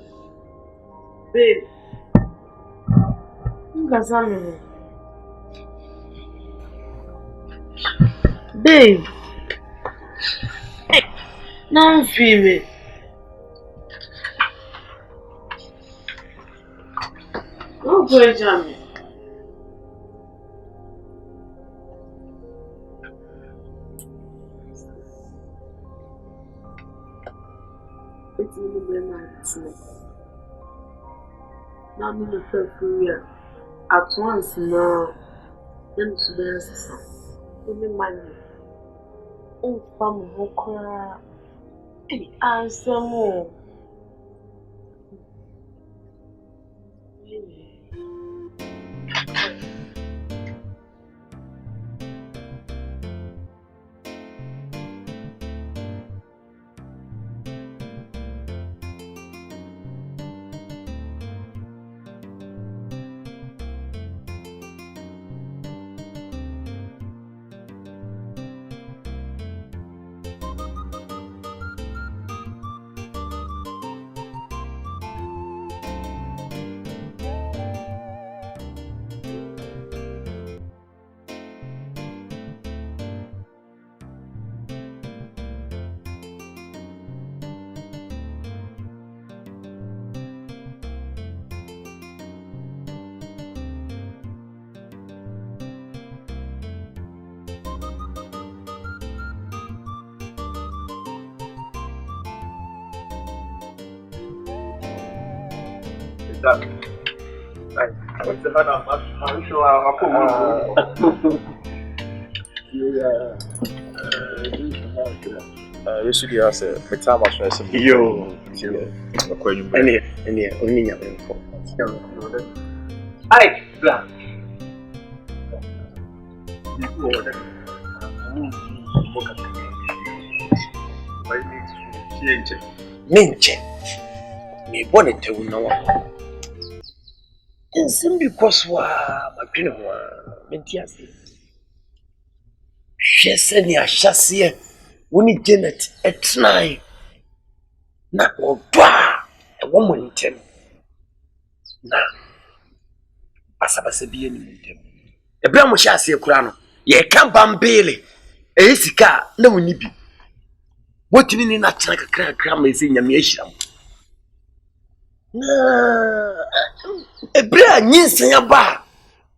Babe. Ngazame. Babe. Não filme. Não vou jamais. It's really been nice. Now I'm in the career. At once now, then to be only money. Oh, family, who cry? Hey, answer more. What's the hell? I'm sure I'll put one. Yesu dia say me time as well say Yo. Any only nyame for. Ai, bla. Menche. Me bone tewu na wa. Nsem because wa madwene ho a menti ase. Hwese ni ahyase woni Janet etnai na odwa e wo montem na asabase bi ni montem ebra mo hyase kura no ye ka bambele e sika na woni bi wotini ni na kyerɛ kakra ma ese nyame ahyira mo na ebra nyinsen aba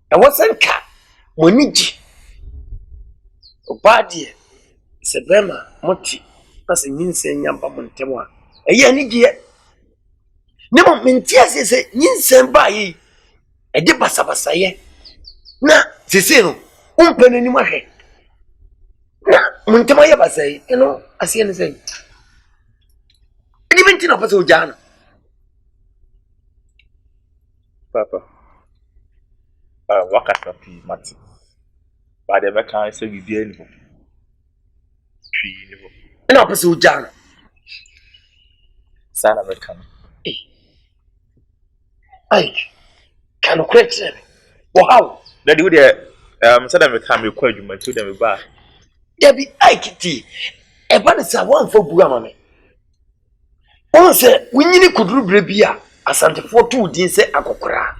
e wosenka monigi obadie sebema moti pase nyinsen nyamba montem a eye ni die ne mo menti asese nyinsen ba yi e de basabasa ye na sese no umpene ni mahwe na montem aye basai eno asiye ne sei ni menti na pase ojana papa wakata pi mati ba de meka say bibia ni twi ni bo ena pase ojana sana meka ai kan kwetire wow daddy wo de sada meka me kwa adwuma tu de me ba Debi aikiti eba ne sa wan fo bu ama me on se winyini kuduru brebia asante fo tu din se akokora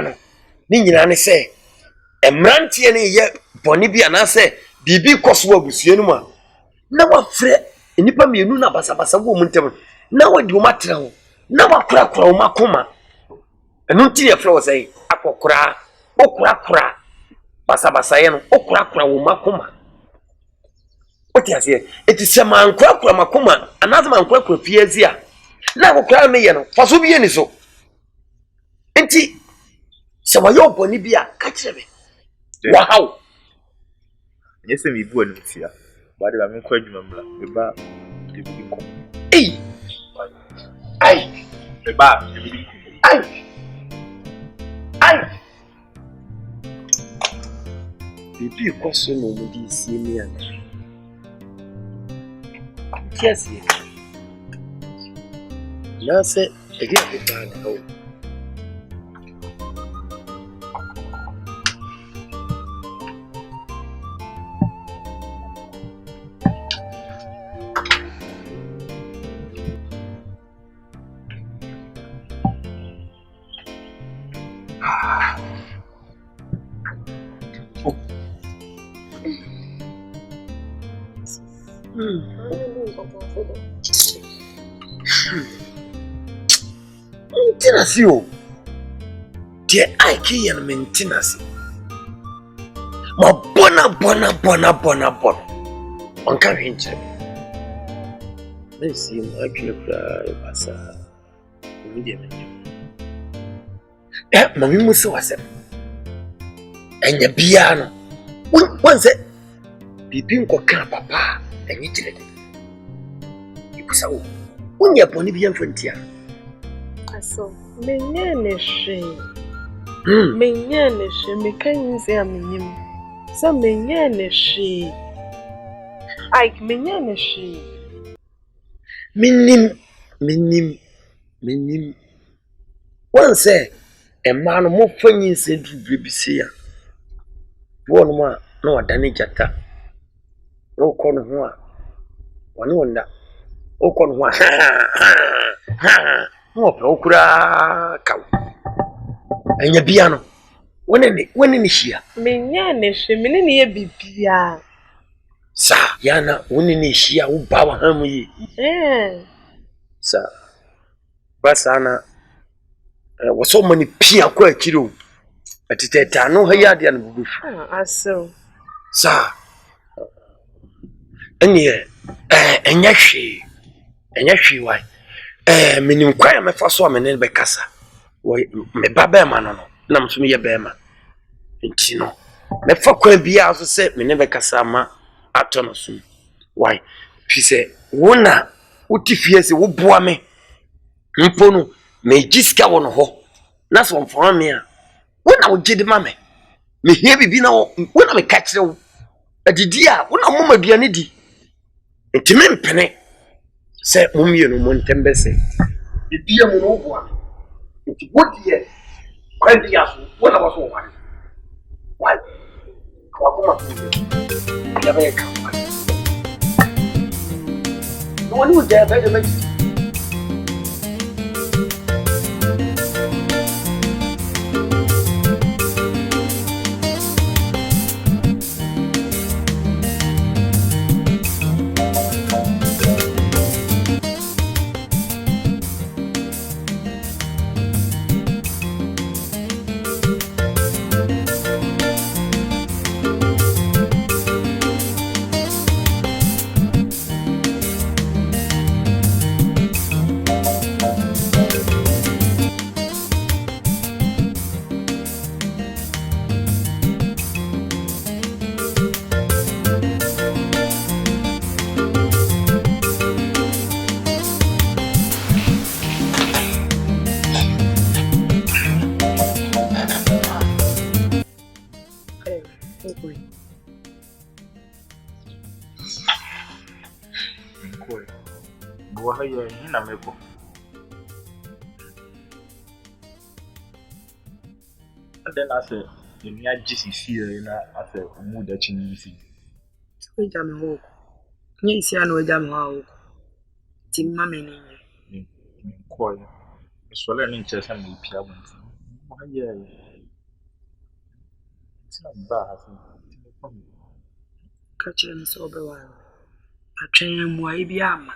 no ni nyina ne se emrantie ne ye boni bia na se bibi koso abusue no ma na wafre enipa mienu na basabasa wo muntem na wadi wo matra ho na wakura wo makoma enu nti ye fro se akokora okura basabasa ye no okura wo makoma oti ase eti se mankura makoma anaza mankura fiazia na akokora me ye no faso bi ye ni so enti se wayo boni bia ka kirebe wow nyese mi bu anu tia ba de ba me kwa adwuma mla me ba de bi ko ai me ba de bi ai bibi kwaso no mu di sie mi ana kiasi na se ege ba na o Tenasi o de aiki yan maintenance ma bona on kan hinche nsi ma akire kra basa mi de menyo mami muso wasem enya bia no wonse bibi nkoka papa enyi kire ikusa o unya boni bia mfantia so menyane hwe mekan se amenyim so menyane hwe ai menyane hwe minim wonse emma no mo fanyi se dubre bisia wonu ma na wadane jata no kono ho a woni wonda o kono ho ha mo pe okura kaw enya bia no woni ni hia menyane hwe mene ne ye bibia sa yana woni ni hia wo ba wa hamu yi sa basana waso mani pia kwa akiro atiteta no ha ya de no bubu aso sa enya hwe wai minim kwa me fa so amene be kasa me baba ma no na mso ye be ma enti no me fa kwa bia so se mene be kasa ma atono so Why? She said, Wona, what if you say, what boy me? Mpono, me jiska one ho. That's one for me. When I would get the mammy, me here be now when I catch you. A dear, when a mumma be an idiot. And to me, penny, said Mummy and Montembese. The dear Monoboa. What dear? When the ass, what I was one. Why? Never come. No one would dare better make Then I said, the near GCC here, I said, mood that you see. We jam walk. Yes, I know jam walk. Tim mammy. Quite. It's for learning chess and the piano. Yeah, it's not bad. Catch him so be while. I train him why be ama.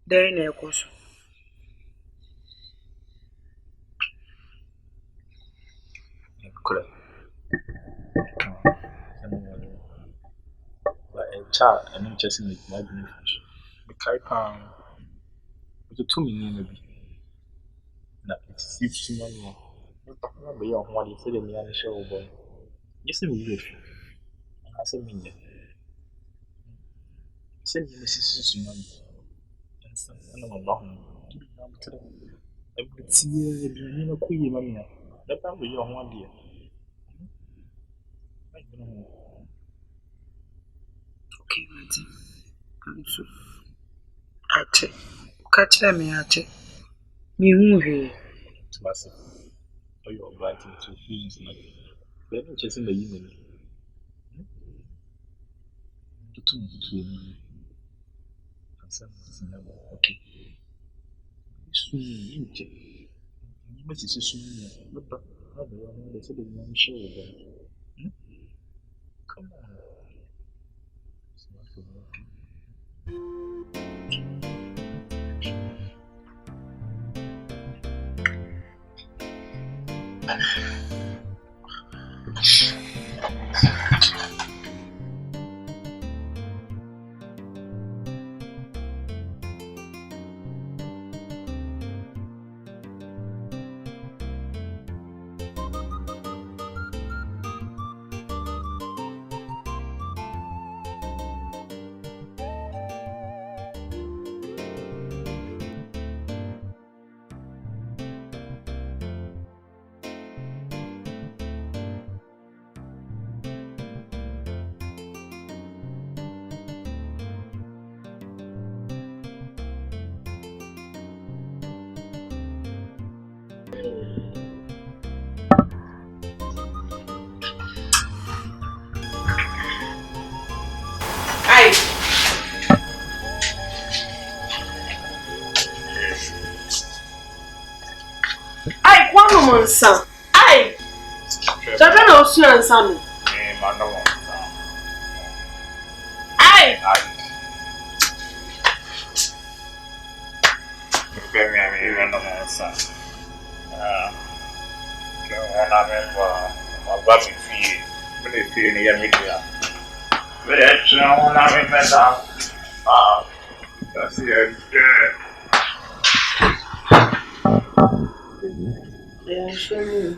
There near course. Correct. But a child and interest in my benefit. The Kaipan was a 2 million maybe. Now it's 6 money. But you're one, you said, me and show boy. Yes, we wish. I said, me. Send me Mrs. Money. And I'm along. I would see you queen, mamma. The family, your one dear. Okay, Matty. I'm so. Ache. Catch them, Ache. Me movie. It's massive. Oh, you're writing to fees. They're not chasing the evening. Okay. Soon, you must see soon. But they said the man show them. Come on. Ai, quando mansa? Ai! Já tá na oceana, sabe? Ai! Yeah, sure.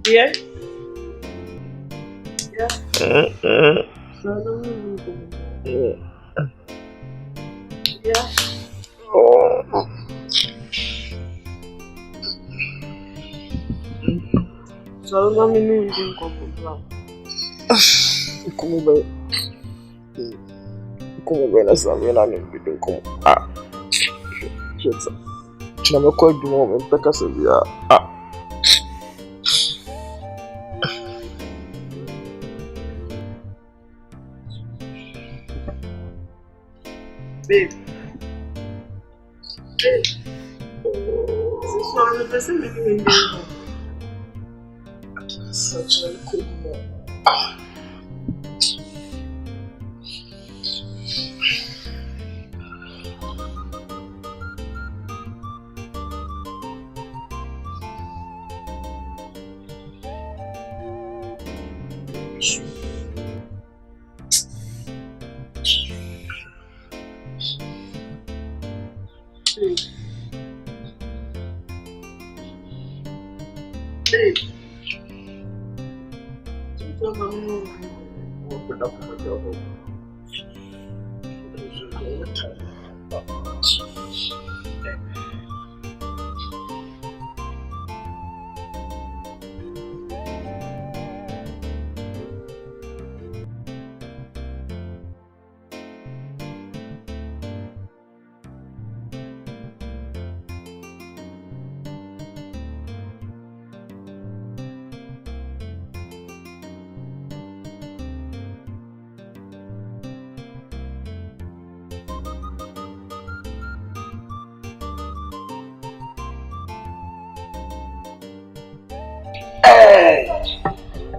Yeah. So let me know you Como bem nessa vela nem vídeo como gente tinha me coisa do momento para casa via babe. This one the person making me such a cool boy.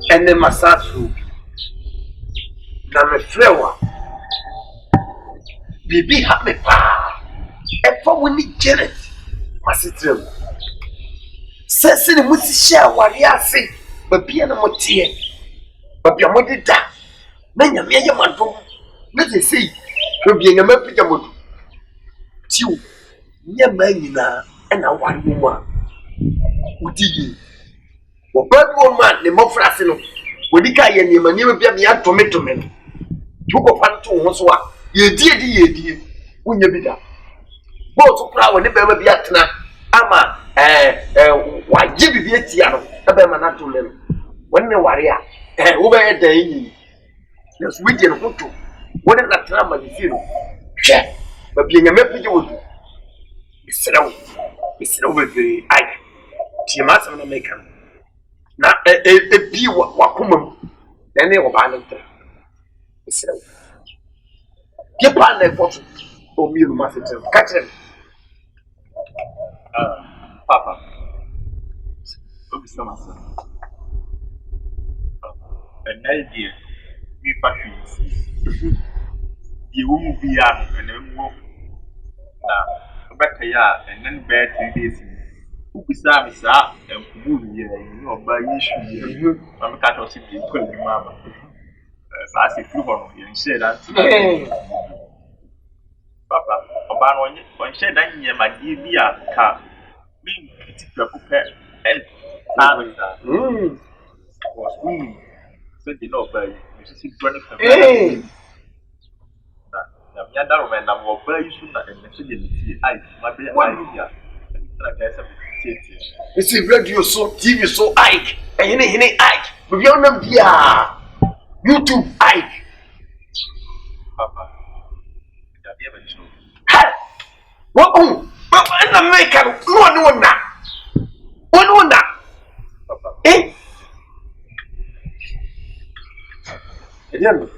And then Masasu Name Flower Bibi happy pa and for winning Janet Massitre Sessin Musi share what you say, but Piano Motier, but your mother da. Nanya Maya Madro, let us see, to be a Mapijamot. Two, near Manina, and a one woman. Uti. Bird woman, the more fracino. Wodika ye mani be me tomato men. Tuko panto ho so a ye die unya bi da. Bo to kra woni be ma bi atena ama waje bi bi atia no e be ma na to men. Woni ne ware a wo be dan yi. Yes we dey no to. Woni na tena ma bi fi no. Hwe ba bi nya mapije wodu. Bisirawo be ai. Ti ma sam na make am. Na bi wakomam na ne oba no ntra isrew ye pa na foto o mi ma se tell catch them papa obi sama sa an idea we factory the woman be and then na obeka ya and then bad 3 days Ukisa mi sa enkubu ye ni oba issue am ka to si bi ko ni mama sa si fu ho ye share that papa oba no onye on share that nye ma di bi aka mi ti kwaku pe en was we said the no by you see 20 na mi ada ro na mo ba issue na en se de ti ai ma be ai it's a radio so TV so Ike and you know Ike but you know via YouTube Ike papa da be ba show ha what and the maker no na papa Ediano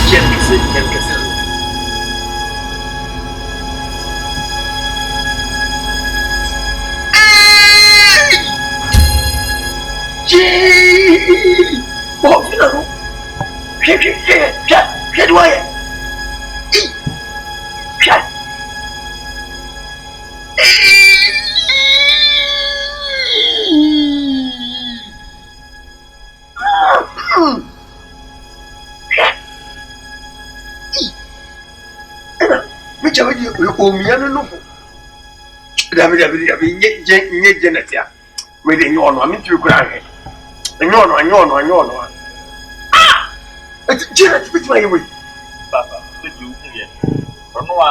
quer que seja oh, you know, get away. nye Janet ya. We dey nyo me tu kura he. Nyo. Ah! Janet bit my way. Papa, did you hear? Ono I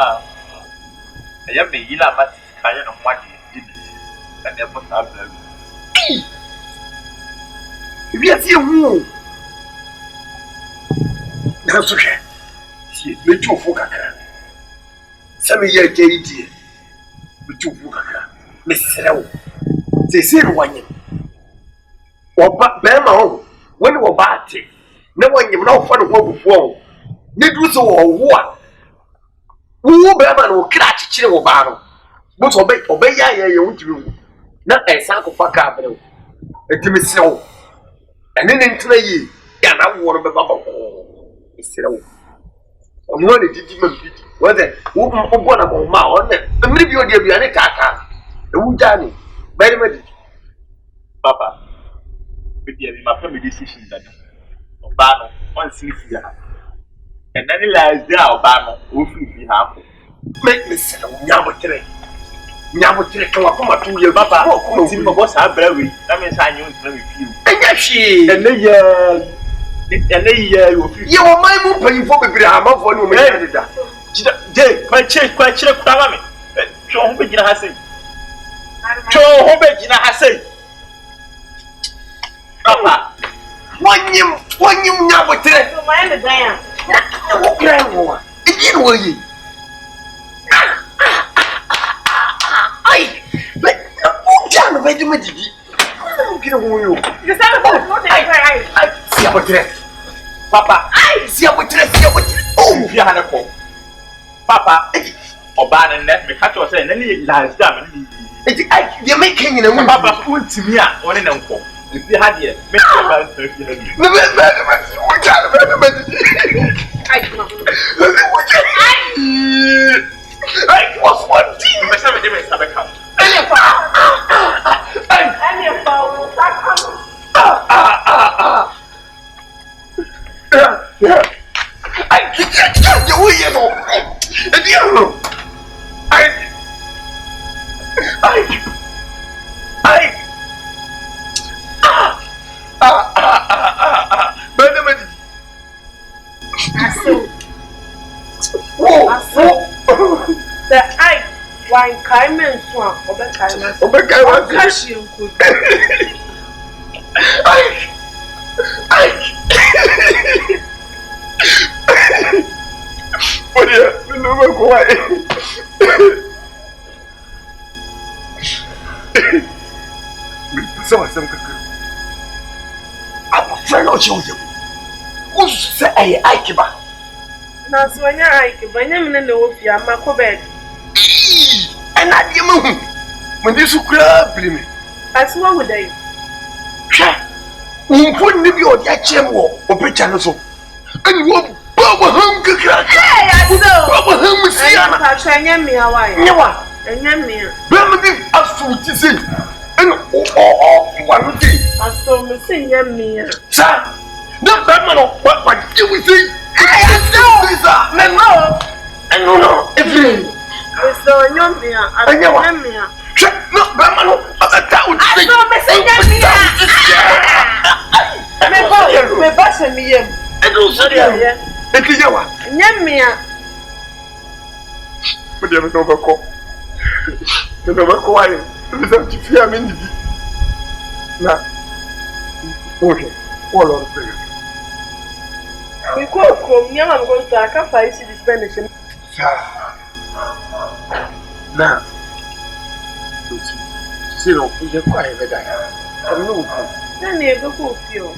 am a yila mat kaya no mwadi did it. And they put up there. If you see who. That's okay. See, me too for kakra. Some year KD. Me too for kakra. Me serew. Se one year. Oba bema ho. When we bate. No one you know for the work before. Me do so wo a. Wo bema no kra chichire wo ba no. But obey ya wuntimi. Na esa ko fa ka bere. Etimi serew. Ene ne ntena yi. Ya na wo no be baba ko. Serew. Omo ne didi ma didi. Whether wo go na ko ma on ne. Emri bi odi aduane kaka. Ewu jani. Very much. Papa, with my family decision that Obano, one sleep here. And then he lies there, Obano, who free half. Make me say, Yabotre, come up 2 years. Papa, oh, see my boss, I very. That means I knew it's very few. And yes, she, and they, you are my move paying for the Graham for you. Jay, quite check, Tammy. Show me, I say. Papa, one you never tell. So my name Diane. Grandma, again, will you? I, but John, wait a minute. Get away, you. You sound like I see a portrait. Papa, I see a portrait. Oh, you had a call. Papa, Obana and let me catch us and then he lies down. You're making a Papa, who to me, one in uncle. If you had here, make I was one thing. I can't you know. The eye, wine Carmen Swan, Carmen, Cashion could. What you know why? Some I'm afraid of you. Who's say I keep up? Now, so when I keep my name in the wolf, you are my bed. And I give you when this crab me. As one with you. You couldn't leave your chamber or pitch and so. And you won't bubble home to crack. Hey, I saw bubble home with Sienna. Me a while. Never. And young me. Remedy as to see. And one thing. I saw me sing young me. Sir, not that man of what do we see? I saw and no, everything. I saw young me. I young me. Not that man of I saw me sing young me. Me boss me. And also, it's your young me. But you never call. You never call. You fear me. Now, okay, all on the we go from young and going to I can't find the Spanish. Now, see, you're quiet. I know. Then you go feel.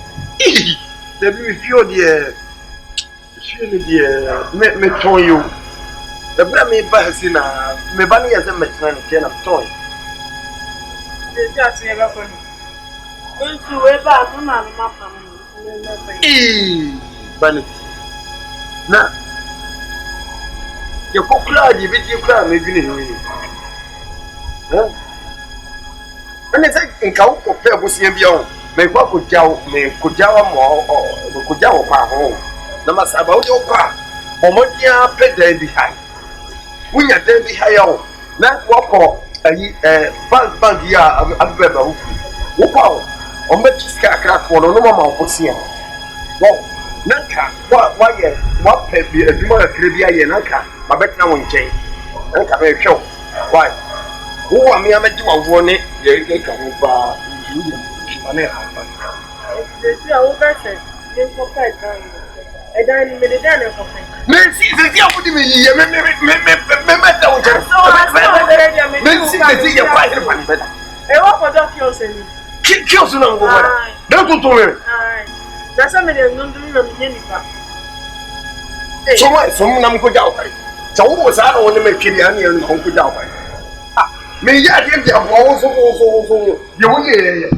Let me feel the me told you. The Brammy Bassina, me bunny as a matron of toy. That's never funny. Going to ever, no, Bunny. Now, your cook cloud, you bet you cry, maybe. And it's like in Cow of Fair was in beyond. May what could Jow, may could Jawa more or could Jawa home. No matter about your car, or what you are pet there behind. When you're there behind, not walk off. bank ya abeba huku wopao ombetiska akrakọ no no mama okosia wo nanka wa ye wa pe bi aduma akre bi aye nanka mabetena wo nchen nanka be hwew why wo ami amedi wa wo ne ye ka ho ba yudi ane ha ba Esi awo bese ni ko pa dan edan ni me de dan ko pa me si afudi me yiye me meta wo nchen me si ye kwa ile pani beta e wo ko do ki o se ni ki o suna ngo bada dan tuntun me da sa me de ndu na me ni pa so mo nam ko jaw kai so wo sa no ne me kiri ani en ko jaw kai me ya de de abo so ye wo ye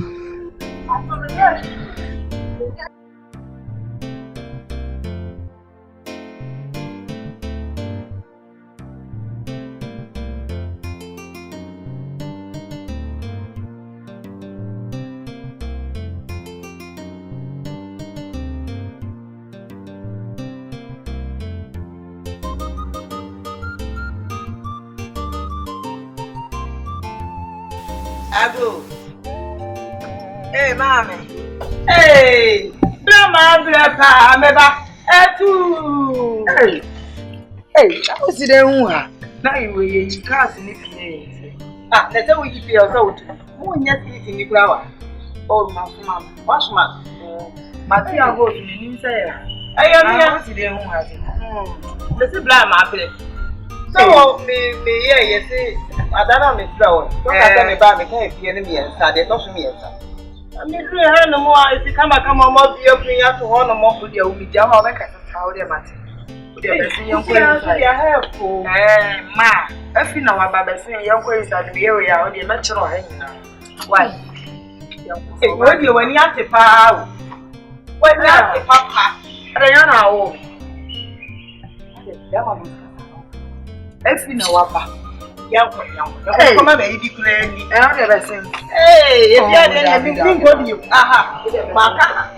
Ago. Hey, mami. Hey, blama meba. Etu. Hey, I was there one. Now you can't sleep here. Ah, let's say we keep yourself. Who yet eating the flower? Oh, my mama. Wash my. Matia go to the inside. I am here. Let's say blama. So, me, yes, I don't know, Miss Flower. Don't tell me about me, can't be enemy and sad, they touch me. I mean, no more. If you come on, be opening up to one or more for your with your mother, how they matter. They are helpful. Ma, if you know about the same young ways that the area or the natural hanging. Why? When you have the power, when you have the papa, I don't know. If you know what, come on, baby, clearly. I never seen. Hey, if you had anything good, you. Aha, Maka.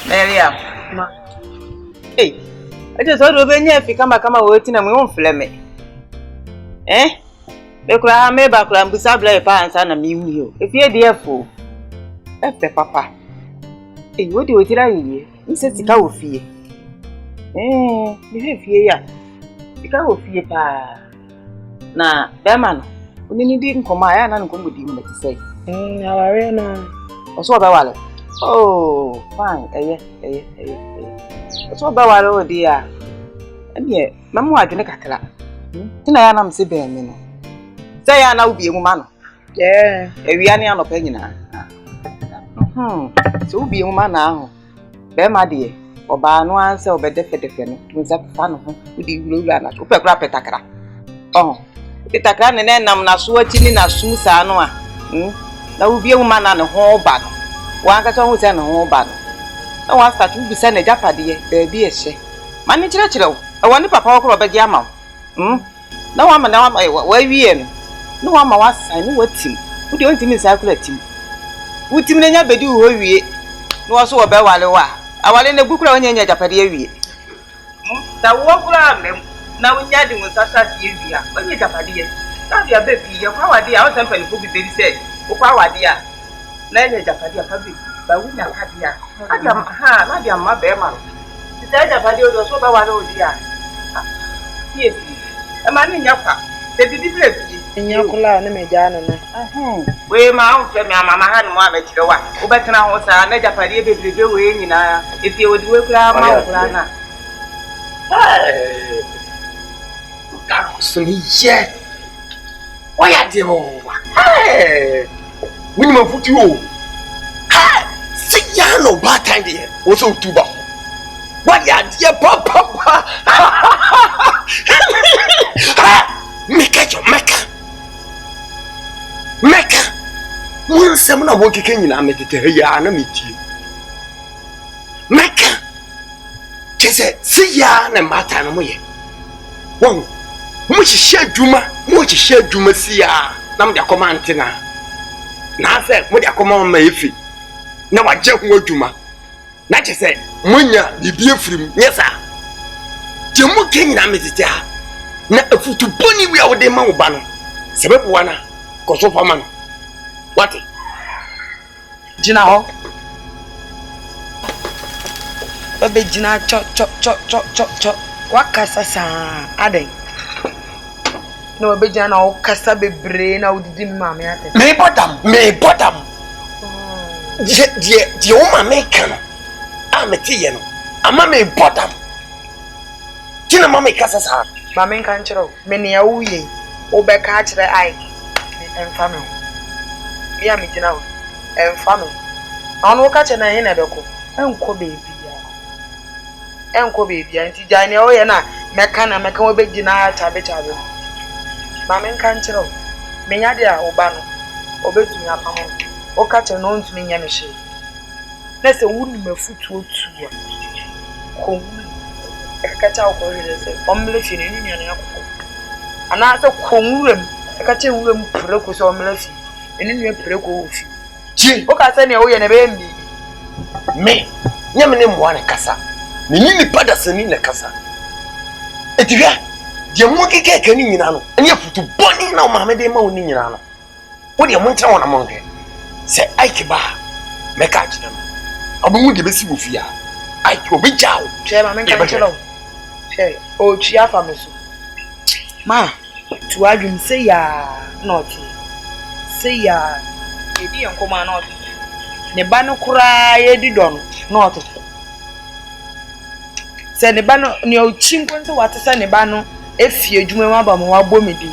Maria, ma. Hey, I just thought of any if you come waiting and we won't flame it. Eh? The cry may back and beside a parents and a mew. If you're dear fool, that's the papa. Hey, what do you tell you? He says the cow fear. Eh, you have fear. The cow fear pa. Nah, that man, when you didn't come, I am going with him to say. How are you now? What's what about it? Oh, fine. What's what about dear? And yet, Mamma, I didn't cut. Tina ya na mse be me no. Say ya na ubi emu ma no. Yeah. Ewia ne anopa nyina. So ubi emu ma na aho. Be ma de oba no anse obedefe no. Tunza fa no ho. Udi wura na. Ope kra petakra. Petakra ne nam na so atini na sum sa no a. Na ubi emu ma na ne ho ba no. Wa ka so ho se ne ho ba no. Na wa start ubi se na japade be bi ehye. Ma ne kire wo. E woni papa wo kro be gi ama. Na wa wie no. No wa ma wa sai no watim. Wo de ontimi cycle atim. Wutim na nya bedi wo wie. No wo so wo be wale wa. Awale na gukura wonya nya japade awie. Da wo kura mem. Na wonya de wo sasa die wia. Wonya japade ye. Na bia be fi ye kwa wade a wo tempa ni ko bi be say. Wo kwa wade a. Na nya japade a ka bi. Ba wonya ka dia. Adam na dia ma be ma. Ti da japade o do so be wale o dia. Yes. Amani nyakwa. The difference. Nyakula ne mejana na. We ma on fe me mama ha no ma be kire wa. Wo betena ho sa na japade bebrebe we nyina. Efi odi we kura ma wo kura na. That was ye. Why are they all? Hey. When you put you. Hey. See ya no bad time there. Also tuba. What ya dear papa? Make it your Mecca. asɛm na wɔkeka nyinaa metete ha ya na metie meka kyɛ sɛ ya na mata no moyɛ wɔn mo hyehyɛ adwuma si ya na mo de akɔma antena na afɛ mo de akɔma ma efi na wagye ho adwuma na kyɛ sɛ monya bibie firim nyesa gye mo ke nyinaa metete ha na afutu boni wi a wo de ma wo ba no sebebu wana kɔso fama no wate gyina hɔ babe gyina cho wakasa saa adan na wabegyina na wokasa bebree na wodidi maame ate me bɔdam die wo ma me ka no a mete ye no ama me bɔdam gyina ma me kasa saa maame nka nkyerɛ wo me ne wo ye wo bɛka kyerɛ ai emfa me ho ya me gyina wo emfa me ɔno wo ka kyerɛ na he na bɛkɔ enkɔ beebia nti gyan ne wo ye na mɛka wo bɛgyina chabe maame nka nkyerɛ wo menya de a wo ba no obetumi apam wo ka kyerɛ no ntumi nya me hye na sɛ wo nim afutuo tuwa ko ka kyerɛ wo ko hwere sɛ ɔmmle fi ne nyane akɔ ana sɛ konwuram ka kyerɛ wuram preko sɛ ɔmmle fi ne nua preko wo fi ji wo ka sɛ ne wo ye ne be mbi me nyame ne mmoa ne kasa ne ni pada sani ne kasa etihwa die mo keke ka ni nyina no ene afutu boni na o maame de ma wo ni nyina no wo de mo ntra wona mo nke se aiki ba meka kyerɛ no obo de besi wo fi a aiki obi jawo hwɛ maame nka kyerɛ wo hwɛ o twa fa me so ma tu adwum se ya not se ya edi enkoma not ne ba no kura ye di don not se ne ba no ne o chinkwo nse wate se ne ba no efie adwuma ma ba mo wa bɔ medi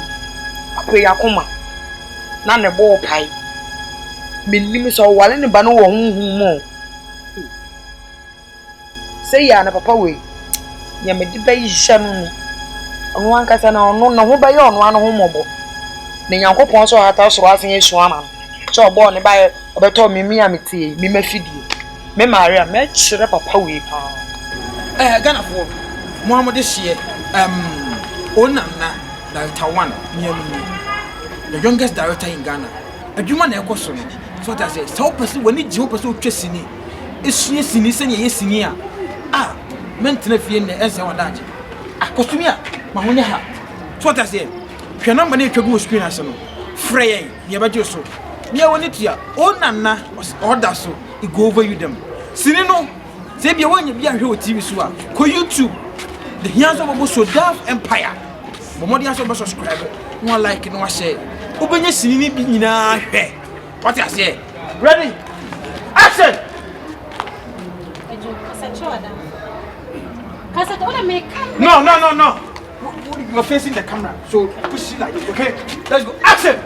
akɔ yakoma na ne bo pai minnim so wale ne ba no wo hunhun mo se ya na papa we nya me di bayi hye no ono ankasa na ono na ho bayi ono ano ho mobo ne Nyankopɔn so hata soro asen esu ama no che obo ne bayi obeto mimi a metie mi mafidie me Maria me kyere papa we pa Ghana for Muhammad Shie Onana Director 1 near me the youngest director in Ghana adwuma na ekoso no so that say so person when you hope person twa sini esue sini se ne yesini a mentena fie ne ense wadaje akosumi a ma honya ha so that say hwe number na etwagu screen ase no frey ne baje so ne woni tia Onana order so e go over you them sini no se bia wanya bia hwe o TV so a ko YouTube the hands of Bobo Sodaf Empire Bomodi aso subscribe no like no share obenye sini ni bi nyina hwe what I say ready action no you're facing the camera so push it like this okay let's go action